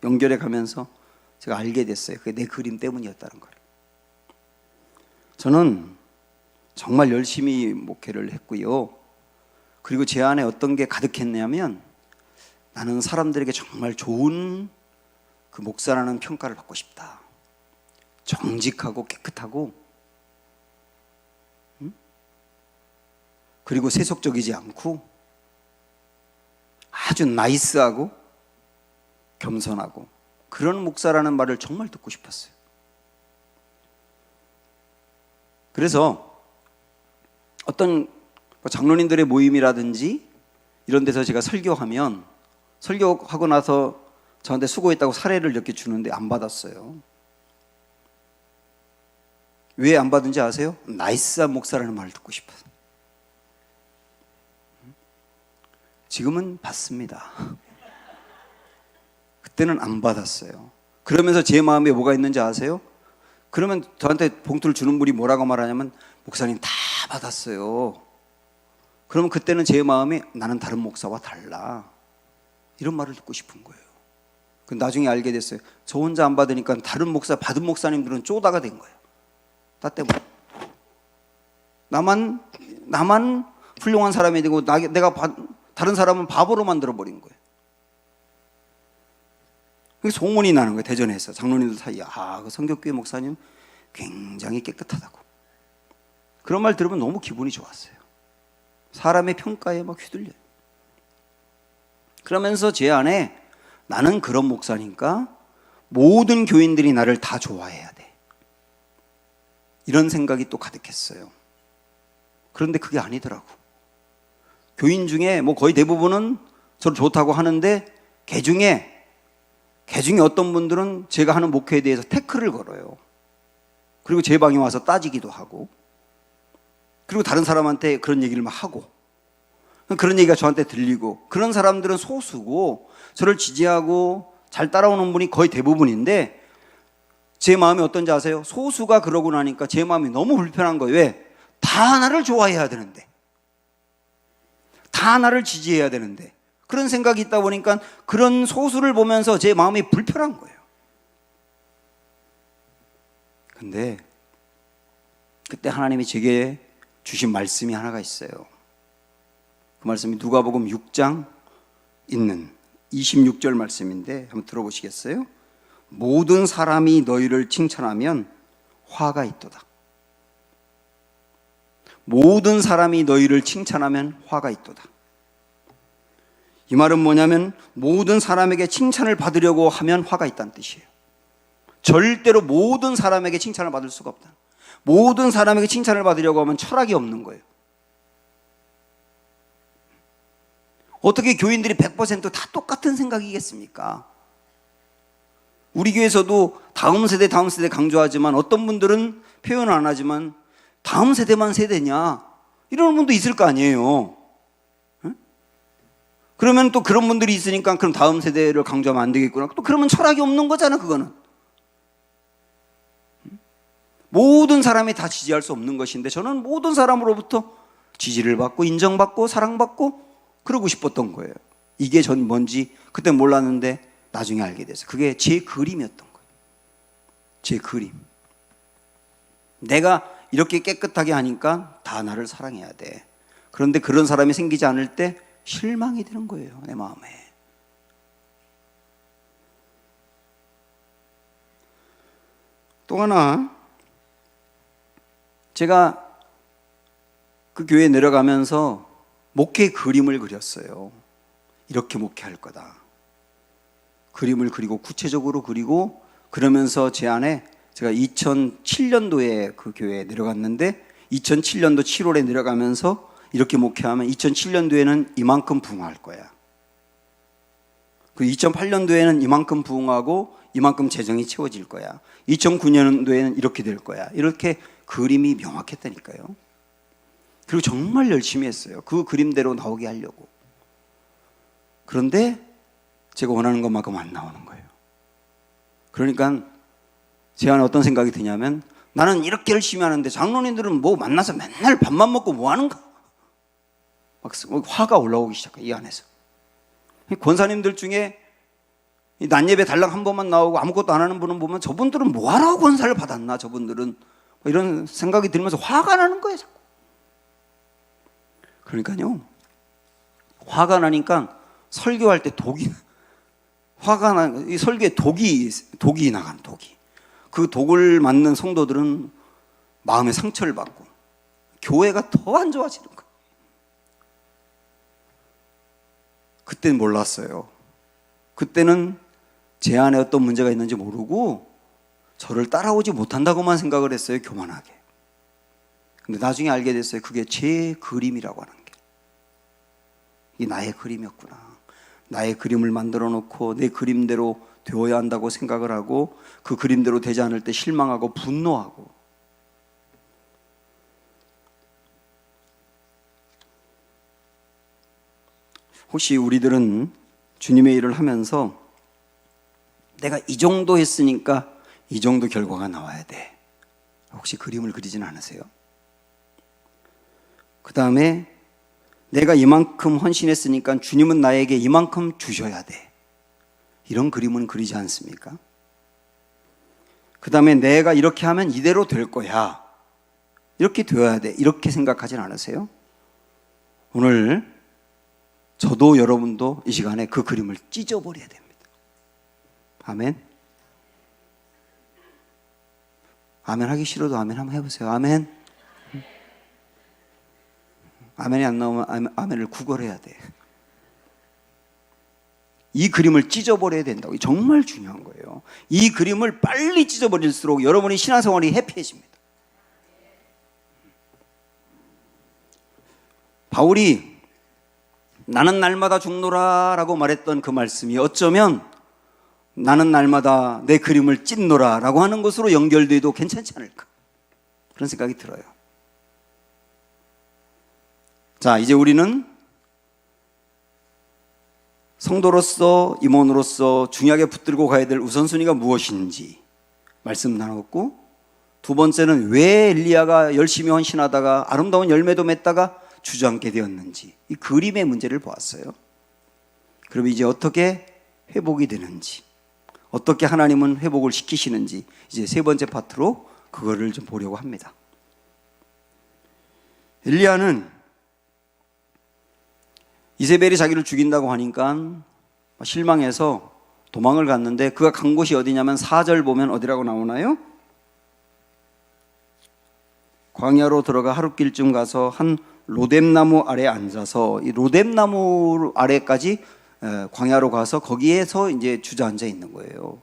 A: 연결해 가면서 제가 알게 됐어요. 그게 내 그림 때문이었다는 걸. 저는 정말 열심히 목회를 했고요. 그리고 제 안에 어떤 게 가득했냐면 나는 사람들에게 정말 좋은 그 목사라는 평가를 받고 싶다. 정직하고 깨끗하고 그리고 세속적이지 않고 아주 나이스하고 겸손하고 그런 목사라는 말을 정말 듣고 싶었어요. 그래서 어떤 장로님들의 모임이라든지 이런 데서 제가 설교하면 설교하고 나서 저한테 수고했다고 사례를 몇 개 주는데 안 받았어요. 왜 안 받은지 아세요? 나이스한 목사라는 말을 듣고 싶어서. 지금은 받습니다. 그때는 안 받았어요. 그러면서 제 마음에 뭐가 있는지 아세요? 그러면 저한테 봉투를 주는 분이 뭐라고 말하냐면 목사님 다 받았어요. 그러면 그때는 제 마음이 나는 다른 목사와 달라. 이런 말을 듣고 싶은 거예요. 나중에 알게 됐어요. 저 혼자 안 받으니까 다른 목사, 받은 목사님들은 쪼다가 된 거예요. 나 때문에. 나만 훌륭한 사람이 되고 다른 사람은 바보로 만들어버린 거예요. 소문이 나는 거예요. 대전에서 장로님들 사이에. 그 성격교회 목사님 굉장히 깨끗하다고. 그런 말 들으면 너무 기분이 좋았어요. 사람의 평가에 막 휘둘려요. 그러면서 제 안에 나는 그런 목사니까 모든 교인들이 나를 다 좋아해야 돼. 이런 생각이 또 가득했어요. 그런데 그게 아니더라고. 교인 중에 뭐 거의 대부분은 저를 좋다고 하는데 개 중에 어떤 분들은 제가 하는 목회에 대해서 태클을 걸어요. 그리고 제 방에 와서 따지기도 하고, 그리고 다른 사람한테 그런 얘기를 막 하고, 그런 얘기가 저한테 들리고, 그런 사람들은 소수고 저를 지지하고 잘 따라오는 분이 거의 대부분인데 제 마음이 어떤지 아세요? 소수가 그러고 나니까 제 마음이 너무 불편한 거예요. 왜? 다 나를 좋아해야 되는데, 다 나를 지지해야 되는데, 그런 생각이 있다 보니까 그런 소수를 보면서 제 마음이 불편한 거예요. 근데 그때 하나님이 제게 주신 말씀이 하나가 있어요. 그 말씀이 누가복음 6장 있는 26절 말씀인데 한번 들어보시겠어요? 모든 사람이 너희를 칭찬하면 화가 있도다. 모든 사람이 너희를 칭찬하면 화가 있도다. 이 말은 뭐냐면 모든 사람에게 칭찬을 받으려고 하면 화가 있다는 뜻이에요. 절대로 모든 사람에게 칭찬을 받을 수가 없다. 모든 사람에게 칭찬을 받으려고 하면 철학이 없는 거예요. 어떻게 교인들이 100% 다 똑같은 생각이겠습니까? 우리 교회에서도 다음 세대 강조하지만 어떤 분들은 표현을 안 하지만 다음 세대만 세대냐 이런 분도 있을 거 아니에요. 그러면 또 그런 분들이 있으니까 그럼 다음 세대를 강조하면 안 되겠구나. 또 그러면 철학이 없는 거잖아. 그거는 모든 사람이 다 지지할 수 없는 것인데 저는 모든 사람으로부터 지지를 받고 인정받고 사랑받고 그러고 싶었던 거예요. 이게 전 뭔지 그때 몰랐는데 나중에 알게 됐어요. 그게 제 그림이었던 거예요. 제 그림. 내가 이렇게 깨끗하게 하니까 다 나를 사랑해야 돼. 그런데 그런 사람이 생기지 않을 때 실망이 되는 거예요. 내 마음에. 또 하나, 제가 그 교회에 내려가면서 목회 그림을 그렸어요. 이렇게 목회할 거다. 그림을 그리고 구체적으로 그리고 그러면서 제 안에 제가 2007년도에 그 교회에 내려갔는데 2007년도 7월에 내려가면서 이렇게 목회하면 2007년도에는 이만큼 부흥할 거야. 그 2008년도에는 이만큼 부흥하고 이만큼 재정이 채워질 거야. 2009년도에는 이렇게 될 거야. 이렇게 그림이 명확했다니까요. 그리고 정말 열심히 했어요. 그 그림대로 나오게 하려고. 그런데 제가 원하는 것만큼 안 나오는 거예요. 그러니까 제 안에 어떤 생각이 드냐면 나는 이렇게 열심히 하는데 장로님들은 뭐 만나서 맨날 밥만 먹고 뭐 하는가? 막 화가 올라오기 시작해요. 이 안에서. 권사님들 중에 낮 예배 달랑 한 번만 나오고 아무것도 안 하는 분은 보면 저분들은 뭐하라고 권사를 받았나? 저분들은 이런 생각이 들면서 화가 나는 거예요. 자꾸. 그러니까요. 화가 나니까 설교할 때 이 설교에 독이 나가는 독이. 그 독을 맞는 성도들은 마음의 상처를 받고 교회가 더 안 좋아지는 거예요. 그때는 몰랐어요. 그때는 제 안에 어떤 문제가 있는지 모르고 저를 따라오지 못한다고만 생각을 했어요. 교만하게. 근데 나중에 알게 됐어요. 그게 제 그림이라고 하는 게. 이게 나의 그림이었구나. 나의 그림을 만들어 놓고 내 그림대로 되어야 한다고 생각을 하고 그 그림대로 되지 않을 때 실망하고 분노하고. 혹시 우리들은 주님의 일을 하면서 내가 이 정도 했으니까 이 정도 결과가 나와야 돼. 혹시 그림을 그리진 않으세요? 그 다음에 내가 이만큼 헌신했으니까 주님은 나에게 이만큼 주셔야 돼. 이런 그림은 그리지 않습니까? 그 다음에 내가 이렇게 하면 이대로 될 거야. 이렇게 되어야 돼. 이렇게 생각하진 않으세요? 오늘 저도 여러분도 이 시간에 그 그림을 찢어버려야 됩니다. 아멘. 아멘 하기 싫어도 아멘 한번 해보세요. 아멘. 아멘이 안 나오면 아멘을 구걸해야 돼. 이 그림을 찢어버려야 된다고. 정말 중요한 거예요. 이 그림을 빨리 찢어버릴수록 여러분이 신앙생활이 해피해집니다. 바울이 나는 날마다 죽노라 라고 말했던 그 말씀이 어쩌면 나는 날마다 내 그림을 찢노라 라고 하는 것으로 연결돼도 괜찮지 않을까, 그런 생각이 들어요. 자, 이제 우리는 성도로서, 임원으로서 중요하게 붙들고 가야 될 우선순위가 무엇인지 말씀 나눴고, 두 번째는 왜 엘리야가 열심히 헌신하다가 아름다운 열매도 맺다가 주저앉게 되었는지, 이 그림의 문제를 보았어요. 그럼 이제 어떻게 회복이 되는지, 어떻게 하나님은 회복을 시키시는지, 이제 세 번째 파트로 그거를 좀 보려고 합니다. 엘리야는 이세벨이 자기를 죽인다고 하니까 실망해서 도망을 갔는데, 그가 간 곳이 어디냐면 4절 보면 어디라고 나오나요? 광야로 들어가 하룻길쯤 가서 한 로뎀나무 아래 앉아서, 이 로뎀나무 아래까지 광야로 가서 거기에서 이제 주저앉아 있는 거예요.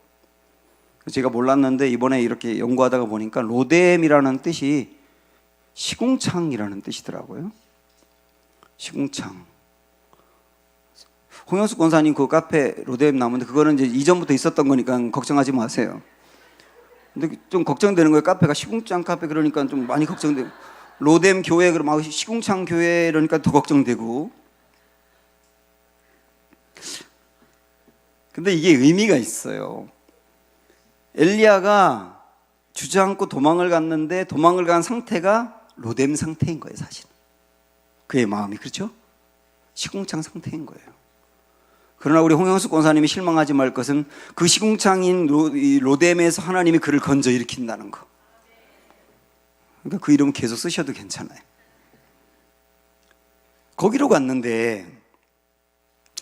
A: 제가 몰랐는데 이번에 이렇게 연구하다가 보니까 로뎀이라는 뜻이 시궁창이라는 뜻이더라고요. 시궁창. 홍영숙 권사님 그 카페 로뎀나무인데 그거는 이제 이전부터 있었던 거니까 걱정하지 마세요. 근데 좀 걱정되는 거예요. 카페가 시궁창 카페 그러니까 좀 많이 걱정되고, 로뎀 교회 그러면 시궁창 교회 이러니까 더 걱정되고. 근데 이게 의미가 있어요. 엘리야가 주저앉고 도망을 갔는데 도망을 간 상태가 로뎀 상태인 거예요. 사실 그의 마음이, 그렇죠? 시궁창 상태인 거예요. 그러나 우리 홍영숙 권사님이 실망하지 말 것은 그 시궁창인 로뎀에서 하나님이 그를 건져 일으킨다는 거. 그러니까 그 이름 계속 쓰셔도 괜찮아요. 거기로 갔는데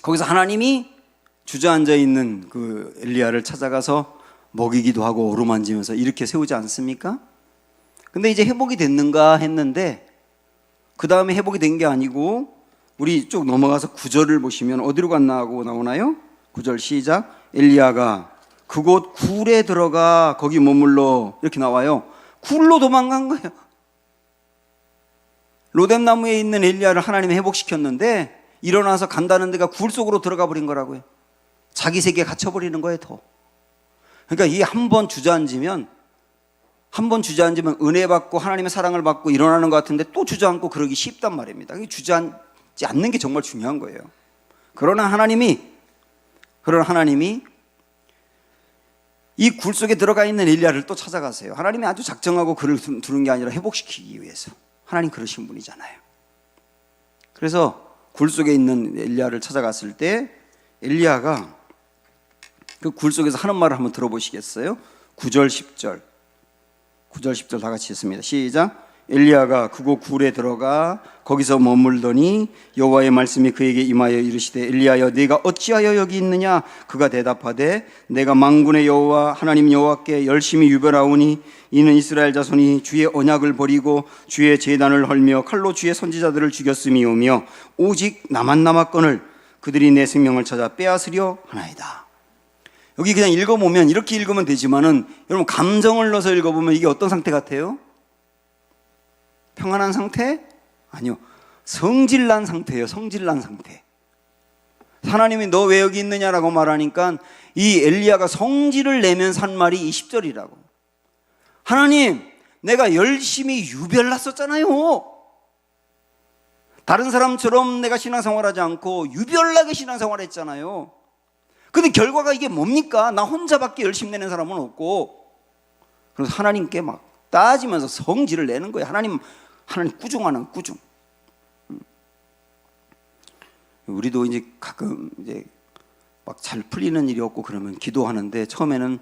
A: 거기서 하나님이 주저앉아 있는 그 엘리야를 찾아가서 먹이기도 하고 어루만지면서 이렇게 세우지 않습니까? 근데 이제 회복이 됐는가 했는데 그 다음에 회복이 된 게 아니고, 우리 쭉 넘어가서 9절을 보시면 어디로 갔나 하고 나오나요? 9절 시작. 엘리야가 그곳 굴에 들어가 거기 머물러, 이렇게 나와요. 굴로 도망간 거예요. 로뎀나무에 있는 엘리야를 하나님이 회복시켰는데 일어나서 간다는 데가 굴 속으로 들어가 버린 거라고요. 자기 세계에 갇혀버리는 거예요. 더. 그러니까 이 한 번 주저앉으면 은혜 받고 하나님의 사랑을 받고 일어나는 것 같은데 또 주저앉고 그러기 쉽단 말입니다. 주저앉지 않는 게 정말 중요한 거예요. 그러나 하나님이 이 굴 속에 들어가 있는 엘리야를 또 찾아가세요. 하나님이 아주 작정하고 그를 두는 게 아니라 회복시키기 위해서. 하나님 그러신 분이잖아요. 그래서 굴 속에 있는 엘리야를 찾아갔을 때 엘리야가 그 굴 속에서 하는 말을 한번 들어보시겠어요? 9절 10절 다 같이 읽습니다. 시작. 엘리야가 그곳 굴에 들어가 거기서 머물더니 여호와의 말씀이 그에게 임하여 이르시되 엘리야여 네가 어찌하여 여기 있느냐? 그가 대답하되 내가 만군의 여호와 하나님 여호와께 열심히 유별하오니 이는 이스라엘 자손이 주의 언약을 버리고 주의 제단을 헐며 칼로 주의 선지자들을 죽였음이오며 오직 나만 남았거늘 그들이 내 생명을 찾아 빼앗으려 하나이다. 여기 그냥 읽어보면 이렇게 읽으면 되지만은 여러분 감정을 넣어서 읽어보면 이게 어떤 상태 같아요? 평안한 상태? 아니요. 성질난 상태예요. 성질난 상태. 하나님이 너 왜 여기 있느냐라고 말하니까 이 엘리야가 성질을 내면서 한 말이 이 10절이라고. 하나님, 내가 열심히 유별났었잖아요. 다른 사람처럼 내가 신앙생활하지 않고 유별나게 신앙생활했잖아요. 근데 결과가 이게 뭡니까? 나 혼자밖에 열심히 내는 사람은 없고. 그래서 하나님께 막 따지면서 성질을 내는 거예요. 하나님 꾸중하는 꾸중. 우리도 이제 가끔 이제 막 잘 풀리는 일이 없고 그러면 기도하는데 처음에는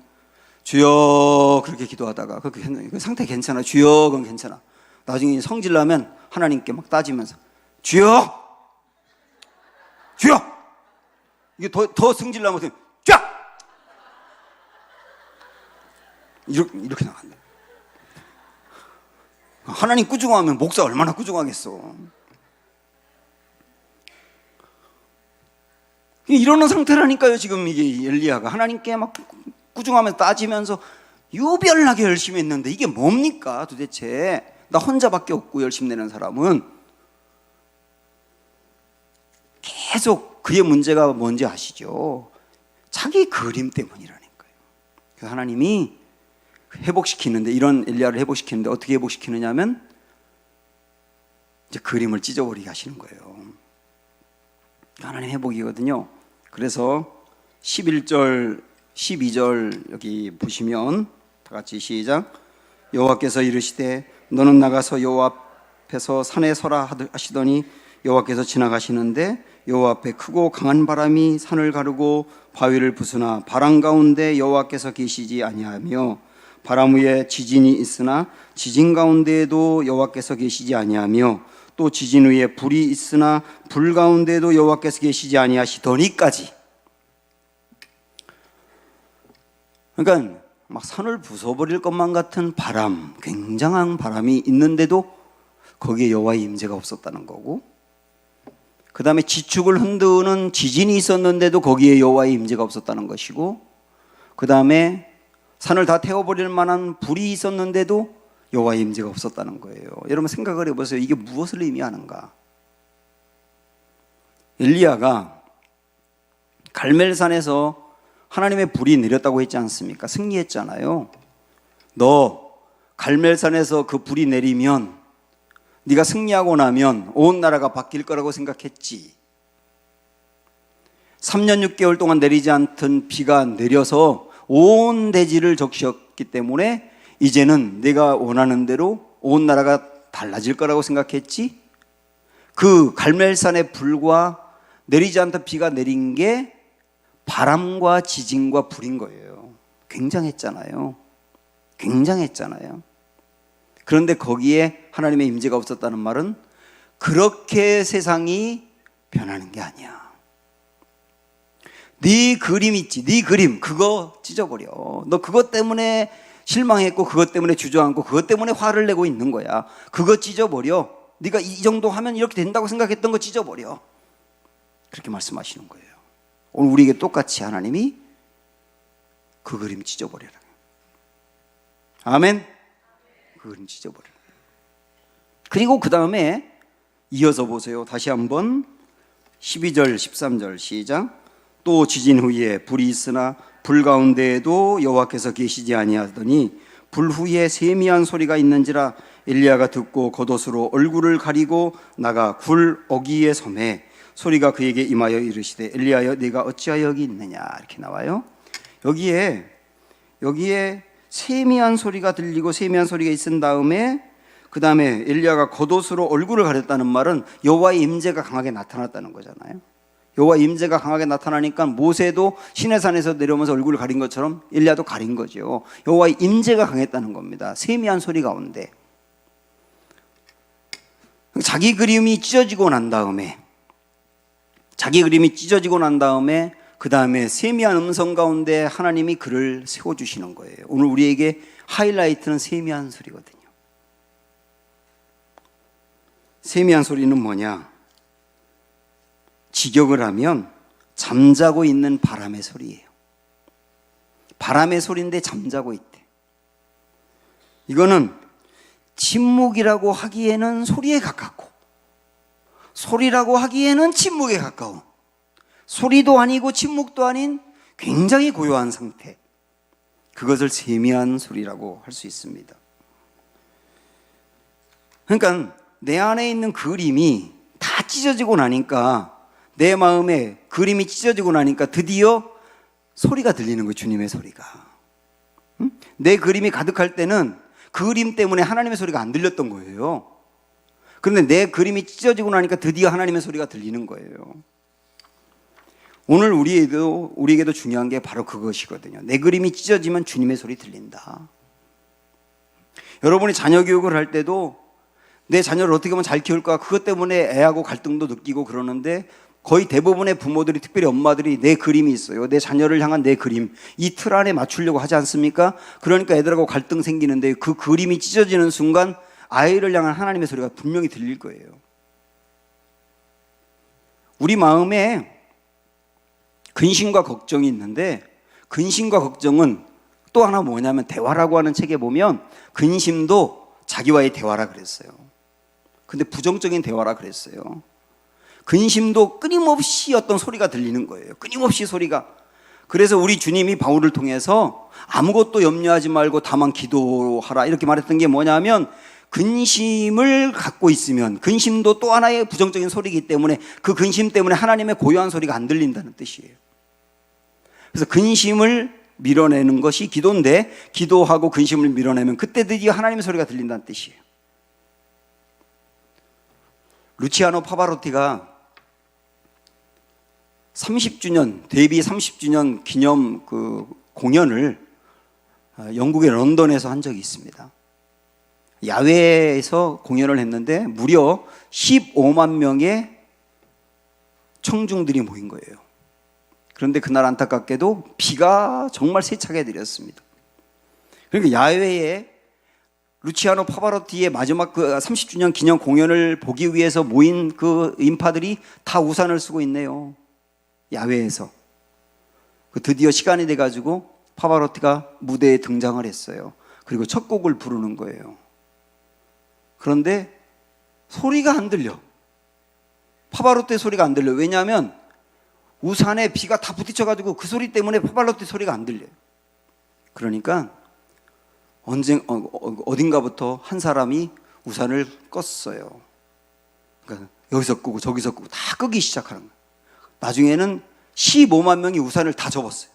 A: 주여 그렇게 기도하다가 그 상태 괜찮아. 주여 그건 괜찮아. 나중에 성질 나면 하나님께 막 따지면서 주여 이게 더 성질 나면 이렇게 나간다. 하나님 꾸중하면 목사 얼마나 꾸중하겠어. 이러는 상태라니까요. 지금 이게 엘리야가 하나님께 막 꾸중하면서 따지면서 유별나게 열심히 했는데 이게 뭡니까 도대체? 나 혼자밖에 없고 열심히 내는 사람은. 계속 그의 문제가 뭔지 아시죠? 자기 그림 때문이라니까요. 그래서 하나님이 회복시키는데, 이런 엘리야를 회복시키는데 어떻게 회복시키느냐 하면 이제 그림을 찢어버리게 하시는 거예요. 하나님 회복이거든요. 그래서 11절 12절 여기 보시면 다 같이 시작. 여호와께서 이르시되 너는 나가서 여호와 앞에서 산에 서라 하시더니 여호와께서 지나가시는데 여호와 앞에 크고 강한 바람이 산을 가르고 바위를 부수나 바람 가운데 여호와께서 계시지 아니하며 바람 위에 지진이 있으나 지진 가운데에도 여호와께서 계시지 아니하며 또 지진 위에 불이 있으나 불 가운데에도 여호와께서 계시지 아니하시더니까지. 그러니까 막 산을 부숴버릴 것만 같은 바람, 굉장한 바람이 있는데도 거기에 여호와의 임재가 없었다는 거고, 그 다음에 지축을 흔드는 지진이 있었는데도 거기에 여호와의 임재가 없었다는 것이고, 그 다음에 산을 다 태워버릴 만한 불이 있었는데도 여호와의 임재가 없었다는 거예요. 여러분 생각을 해보세요. 이게 무엇을 의미하는가? 엘리야가 갈멜산에서 하나님의 불이 내렸다고 했지 않습니까? 승리했잖아요. 너 갈멜산에서 그 불이 내리면 네가 승리하고 나면 온 나라가 바뀔 거라고 생각했지. 3년 6개월 동안 내리지 않던 비가 내려서 온 대지를 적셨기 때문에 이제는 내가 원하는 대로 온 나라가 달라질 거라고 생각했지. 그 갈멜산의 불과 내리지 않던 비가 내린 게 바람과 지진과 불인 거예요. 굉장했잖아요. 굉장했잖아요. 그런데 거기에 하나님의 임재가 없었다는 말은 그렇게 세상이 변하는 게 아니야. 네 그림 있지, 네 그림 그거 찢어버려. 너 그것 때문에 실망했고 그것 때문에 주저앉고 그것 때문에 화를 내고 있는 거야. 그거 찢어버려. 네가 이 정도 하면 이렇게 된다고 생각했던 거 찢어버려. 그렇게 말씀하시는 거예요. 오늘 우리에게 똑같이 하나님이 그 그림 찢어버려라. 아멘. 그 그림 찢어버려라. 그리고 그 다음에 이어서 보세요. 다시 한번 12절 13절 시작. 또 지진 후에 불이 있으나 불 가운데에도 여호와께서 계시지 아니하더니 불 후에 세미한 소리가 있는지라 엘리야가 듣고 겉옷으로 얼굴을 가리고 나가 굴 어귀에 서매 소리가 그에게 임하여 이르시되 엘리야여 네가 어찌하여 여기 있느냐. 이렇게 나와요. 여기에 세미한 소리가 들리고 세미한 소리가 있은 다음에 그 다음에 엘리야가 겉옷으로 얼굴을 가렸다는 말은 여호와의 임재가 강하게 나타났다는 거잖아요. 여호와의 임재가 강하게 나타나니까 모세도 시내산에서 내려오면서 얼굴을 가린 것처럼 엘리야도 가린 거죠. 여호와의 임재가 강했다는 겁니다. 세미한 소리 가운데. 자기 그림이 찢어지고 난 다음에 그 다음에 세미한 음성 가운데 하나님이 그를 세워주시는 거예요. 오늘 우리에게 하이라이트는 세미한 소리거든요. 세미한 소리는 뭐냐? 직역을 하면 잠자고 있는 바람의 소리예요. 바람의 소리인데 잠자고 있대. 이거는 침묵이라고 하기에는 소리에 가깝고 소리라고 하기에는 침묵에 가까운, 소리도 아니고 침묵도 아닌 굉장히 고요한 상태, 그것을 세미한 소리라고 할 수 있습니다. 그러니까 내 안에 있는 그림이 다 찢어지고 나니까, 내 마음에 그림이 찢어지고 나니까 드디어 소리가 들리는 거예요. 주님의 소리가. 내 그림이 가득할 때는 그림 때문에 하나님의 소리가 안 들렸던 거예요. 그런데 내 그림이 찢어지고 나니까 드디어 하나님의 소리가 들리는 거예요. 오늘 우리에게도 중요한 게 바로 그것이거든요. 내 그림이 찢어지면 주님의 소리 들린다. 여러분이 자녀 교육을 할 때도 내 자녀를 어떻게 하면 잘 키울까, 그것 때문에 애하고 갈등도 느끼고 그러는데, 거의 대부분의 부모들이, 특별히 엄마들이 내 그림이 있어요. 내 자녀를 향한 내 그림, 이 틀 안에 맞추려고 하지 않습니까? 그러니까 애들하고 갈등 생기는데 그 그림이 찢어지는 순간 아이를 향한 하나님의 소리가 분명히 들릴 거예요. 우리 마음에 근심과 걱정이 있는데, 근심과 걱정은 또 하나 뭐냐면 대화라고 하는 책에 보면 근심도 자기와의 대화라 그랬어요. 근데 부정적인 대화라 그랬어요. 근심도 끊임없이 어떤 소리가 들리는 거예요. 끊임없이 소리가. 그래서 우리 주님이 바울을 통해서 아무것도 염려하지 말고 다만 기도하라 이렇게 말했던 게 뭐냐면, 근심을 갖고 있으면 근심도 또 하나의 부정적인 소리이기 때문에 그 근심 때문에 하나님의 고요한 소리가 안 들린다는 뜻이에요. 그래서 근심을 밀어내는 것이 기도인데, 기도하고 근심을 밀어내면 그때 드디어 하나님의 소리가 들린다는 뜻이에요. 루치아노 파바로티가 30주년, 데뷔 30주년 기념 그 공연을 영국의 런던에서 한 적이 있습니다. 야외에서 공연을 했는데 무려 15만 명의 청중들이 모인 거예요. 그런데 그날 안타깝게도 비가 정말 세차게 내렸습니다. 그러니까 야외에 루치아노 파바로티의 마지막 그 30주년 기념 공연을 보기 위해서 모인 그 인파들이 다 우산을 쓰고 있네요. 야외에서. 드디어 시간이 돼가지고 파바로티가 무대에 등장을 했어요. 그리고 첫 곡을 부르는 거예요. 그런데 소리가 안 들려. 파바로티 소리가 안 들려. 왜냐하면 우산에 비가 다 부딪혀가지고 그 소리 때문에 파바로티 소리가 안 들려요. 그러니까 어딘가부터 한 사람이 우산을 껐어요. 그러니까 여기서 끄고 저기서 끄고 다 끄기 시작하는 거예요. 나중에는 15만 명이 우산을 다 접었어요.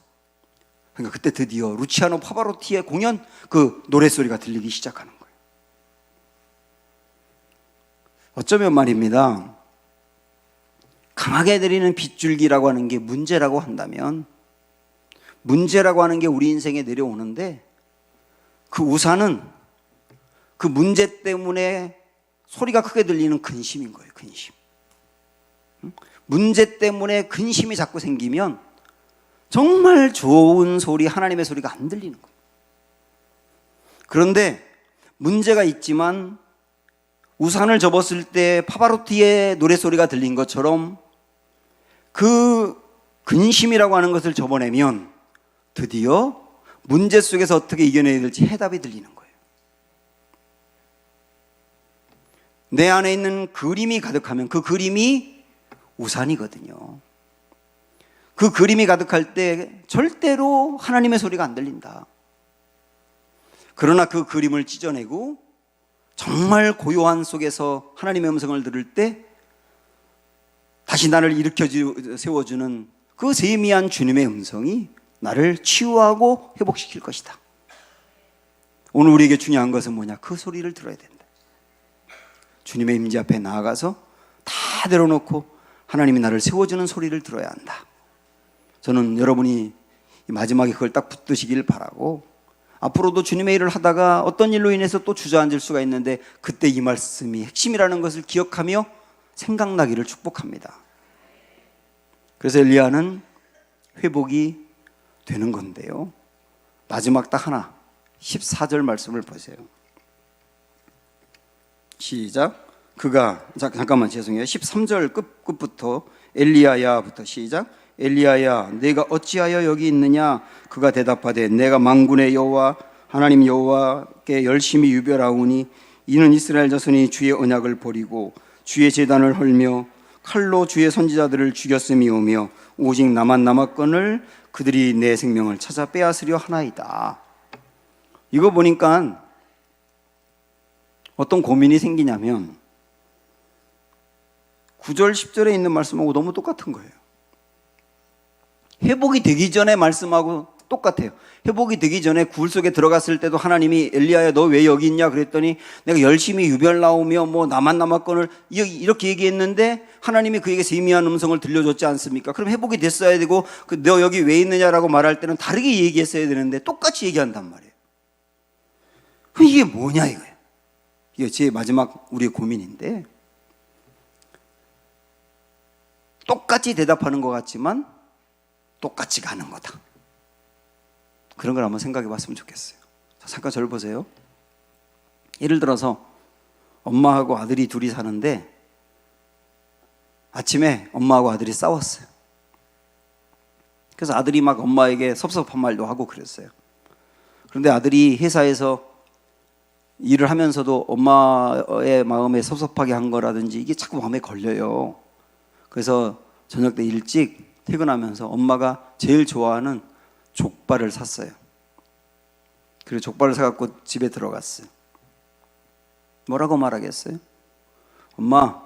A: 그러니까 그때 드디어 루치아노 파바로티의 공연 그 노랫소리가 들리기 시작하는 거예요. 어쩌면 말입니다, 강하게 내리는 빗줄기라고 하는 게 문제라고 한다면, 문제라고 하는 게 우리 인생에 내려오는데, 그 우산은 그 문제 때문에 소리가 크게 들리는 근심인 거예요. 근심. 문제 때문에 근심이 자꾸 생기면 정말 좋은 소리, 하나님의 소리가 안 들리는 거예요. 그런데 문제가 있지만 우산을 접었을 때 파바로티의 노래소리가 들린 것처럼 그 근심이라고 하는 것을 접어내면 드디어 문제 속에서 어떻게 이겨내야 될지 해답이 들리는 거예요. 내 안에 있는 그림이 가득하면 그 그림이 우산이거든요. 그 그림이 가득할 때 절대로 하나님의 소리가 안 들린다. 그러나 그 그림을 찢어내고 정말 고요한 속에서 하나님의 음성을 들을 때 다시 나를 일으켜 세워주는 그 세미한 주님의 음성이 나를 치유하고 회복시킬 것이다. 오늘 우리에게 중요한 것은 뭐냐? 그 소리를 들어야 된다. 주님의 임재 앞에 나아가서 다 내려놓고 하나님이 나를 세워주는 소리를 들어야 한다. 저는 여러분이 마지막에 그걸 딱 붙드시길 바라고, 앞으로도 주님의 일을 하다가 어떤 일로 인해서 또 주저앉을 수가 있는데 그때 이 말씀이 핵심이라는 것을 기억하며 생각나기를 축복합니다. 그래서 엘리야는 회복이 되는 건데요, 마지막 딱 하나 14절 말씀을 보세요. 시작. 그가, 잠깐만 죄송해요. 13절 끝부터 엘리야야부터 시작. 엘리야야, 내가 어찌하여 여기 있느냐? 그가 대답하되 내가 만군의 여호와 하나님 여호와께 열심히 유별하오니 이는 이스라엘 자손이 주의 언약을 버리고 주의 제단을 헐며 칼로 주의 선지자들을 죽였음이오며 오직 나만 남았거늘 그들이 내 생명을 찾아 빼앗으려 하나이다. 이거 보니까 어떤 고민이 생기냐면 9절 10절에 있는 말씀하고 너무 똑같은 거예요. 회복이 되기 전에 말씀하고 똑같아요. 회복이 되기 전에 굴 속에 들어갔을 때도 하나님이 엘리야야 너 왜 여기 있냐 그랬더니 내가 열심히 유별 나오며 뭐 나만 남았거늘 이렇게 얘기했는데 하나님이 그에게 세미한 음성을 들려줬지 않습니까? 그럼 회복이 됐어야 되고 너 여기 왜 있느냐라고 말할 때는 다르게 얘기했어야 되는데 똑같이 얘기한단 말이에요. 그럼 이게 뭐냐 이거예요. 이게 제 마지막 우리의 고민인데, 똑같이 대답하는 것 같지만 똑같이 가는 거다. 그런 걸 한번 생각해 봤으면 좋겠어요. 자, 잠깐 저를 보세요. 예를 들어서 엄마하고 아들이 둘이 사는데 아침에 엄마하고 아들이 싸웠어요. 그래서 아들이 막 엄마에게 섭섭한 말도 하고 그랬어요. 그런데 아들이 회사에서 일을 하면서도 엄마의 마음에 섭섭하게 한 거라든지 이게 자꾸 마음에 걸려요. 그래서 저녁 때 일찍 퇴근하면서 엄마가 제일 좋아하는 족발을 샀어요. 그리고 족발을 사갖고 집에 들어갔어요. 뭐라고 말하겠어요? 엄마,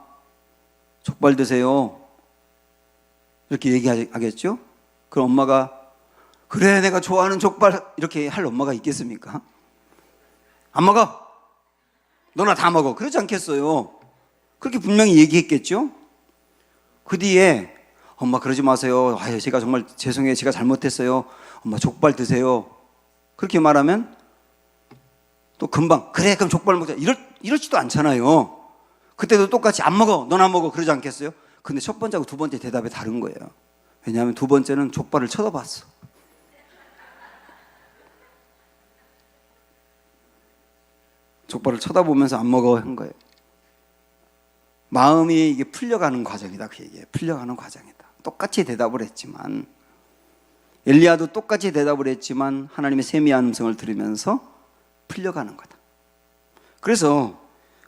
A: 족발 드세요. 이렇게 얘기하겠죠? 그럼 엄마가 그래 내가 좋아하는 족발 이렇게 할 엄마가 있겠습니까? 안 먹어. 너나 다 먹어. 그러지 않겠어요. 그렇게 분명히 얘기했겠죠? 그 뒤에 엄마 그러지 마세요. 아유, 제가 정말 죄송해요. 제가 잘못했어요. 엄마 족발 드세요. 그렇게 말하면 또 금방 그래 그럼 족발 먹자. 이러지도 않잖아요. 그때도 똑같이 안 먹어. 넌 안 먹어. 그러지 않겠어요? 근데 첫 번째하고 두 번째 대답이 다른 거예요. 왜냐하면 두 번째는 족발을 쳐다봤어. 족발을 쳐다보면서 안 먹어 한 거예요. 마음이 이게 풀려가는 과정이다 그 얘기예요. 풀려가는 과정이다. 똑같이 대답을 했지만 엘리야도 똑같이 대답을 했지만 하나님의 세미한 음성을 들으면서 풀려가는 거다. 그래서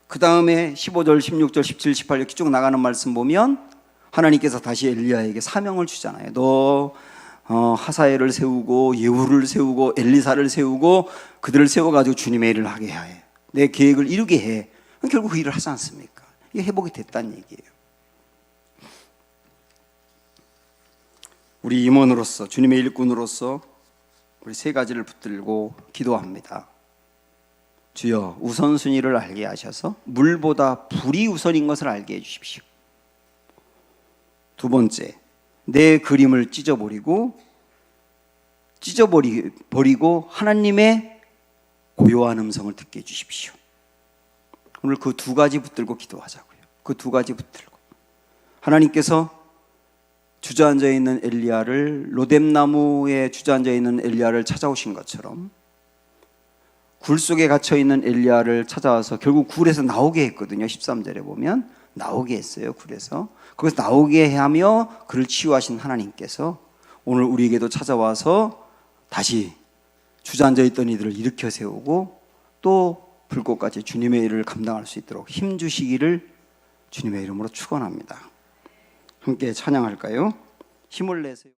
A: 그 다음에 15절, 16절, 17, 18 이렇게 쭉 나가는 말씀 보면 하나님께서 다시 엘리야에게 사명을 주잖아요. 너 하사엘을 세우고 예후를 세우고 엘리사를 세우고 그들을 세워가지고 주님의 일을 하게 해. 내 계획을 이루게 해. 결국 그 일을 하지 않습니까? 이게 회복이 됐다는 얘기예요. 우리 임원으로서 주님의 일꾼으로서 우리 세 가지를 붙들고 기도합니다. 주여 우선순위를 알게 하셔서 물보다 불이 우선인 것을 알게 해주십시오. 두 번째, 내 그림을 찢어버리고 하나님의 고요한 음성을 듣게 해주십시오. 오늘 그 두 가지 붙들고 기도하자고요. 그 두 가지 붙들고 하나님께서 주저앉아 있는 엘리야를 로뎀나무에 주저앉아 있는 엘리야를 찾아오신 것처럼 굴 속에 갇혀 있는 엘리야를 찾아와서 결국 굴에서 나오게 했거든요. 13절에 보면 나오게 했어요. 굴에서 거기서 나오게 하며 그를 치유하신 하나님께서 오늘 우리에게도 찾아와서 다시 주저앉아 있던 이들을 일으켜 세우고 또 불꽃같이 주님의 일을 감당할 수 있도록 힘 주시기를 주님의 이름으로 축원합니다. 함께 찬양할까요? 힘을 내세요.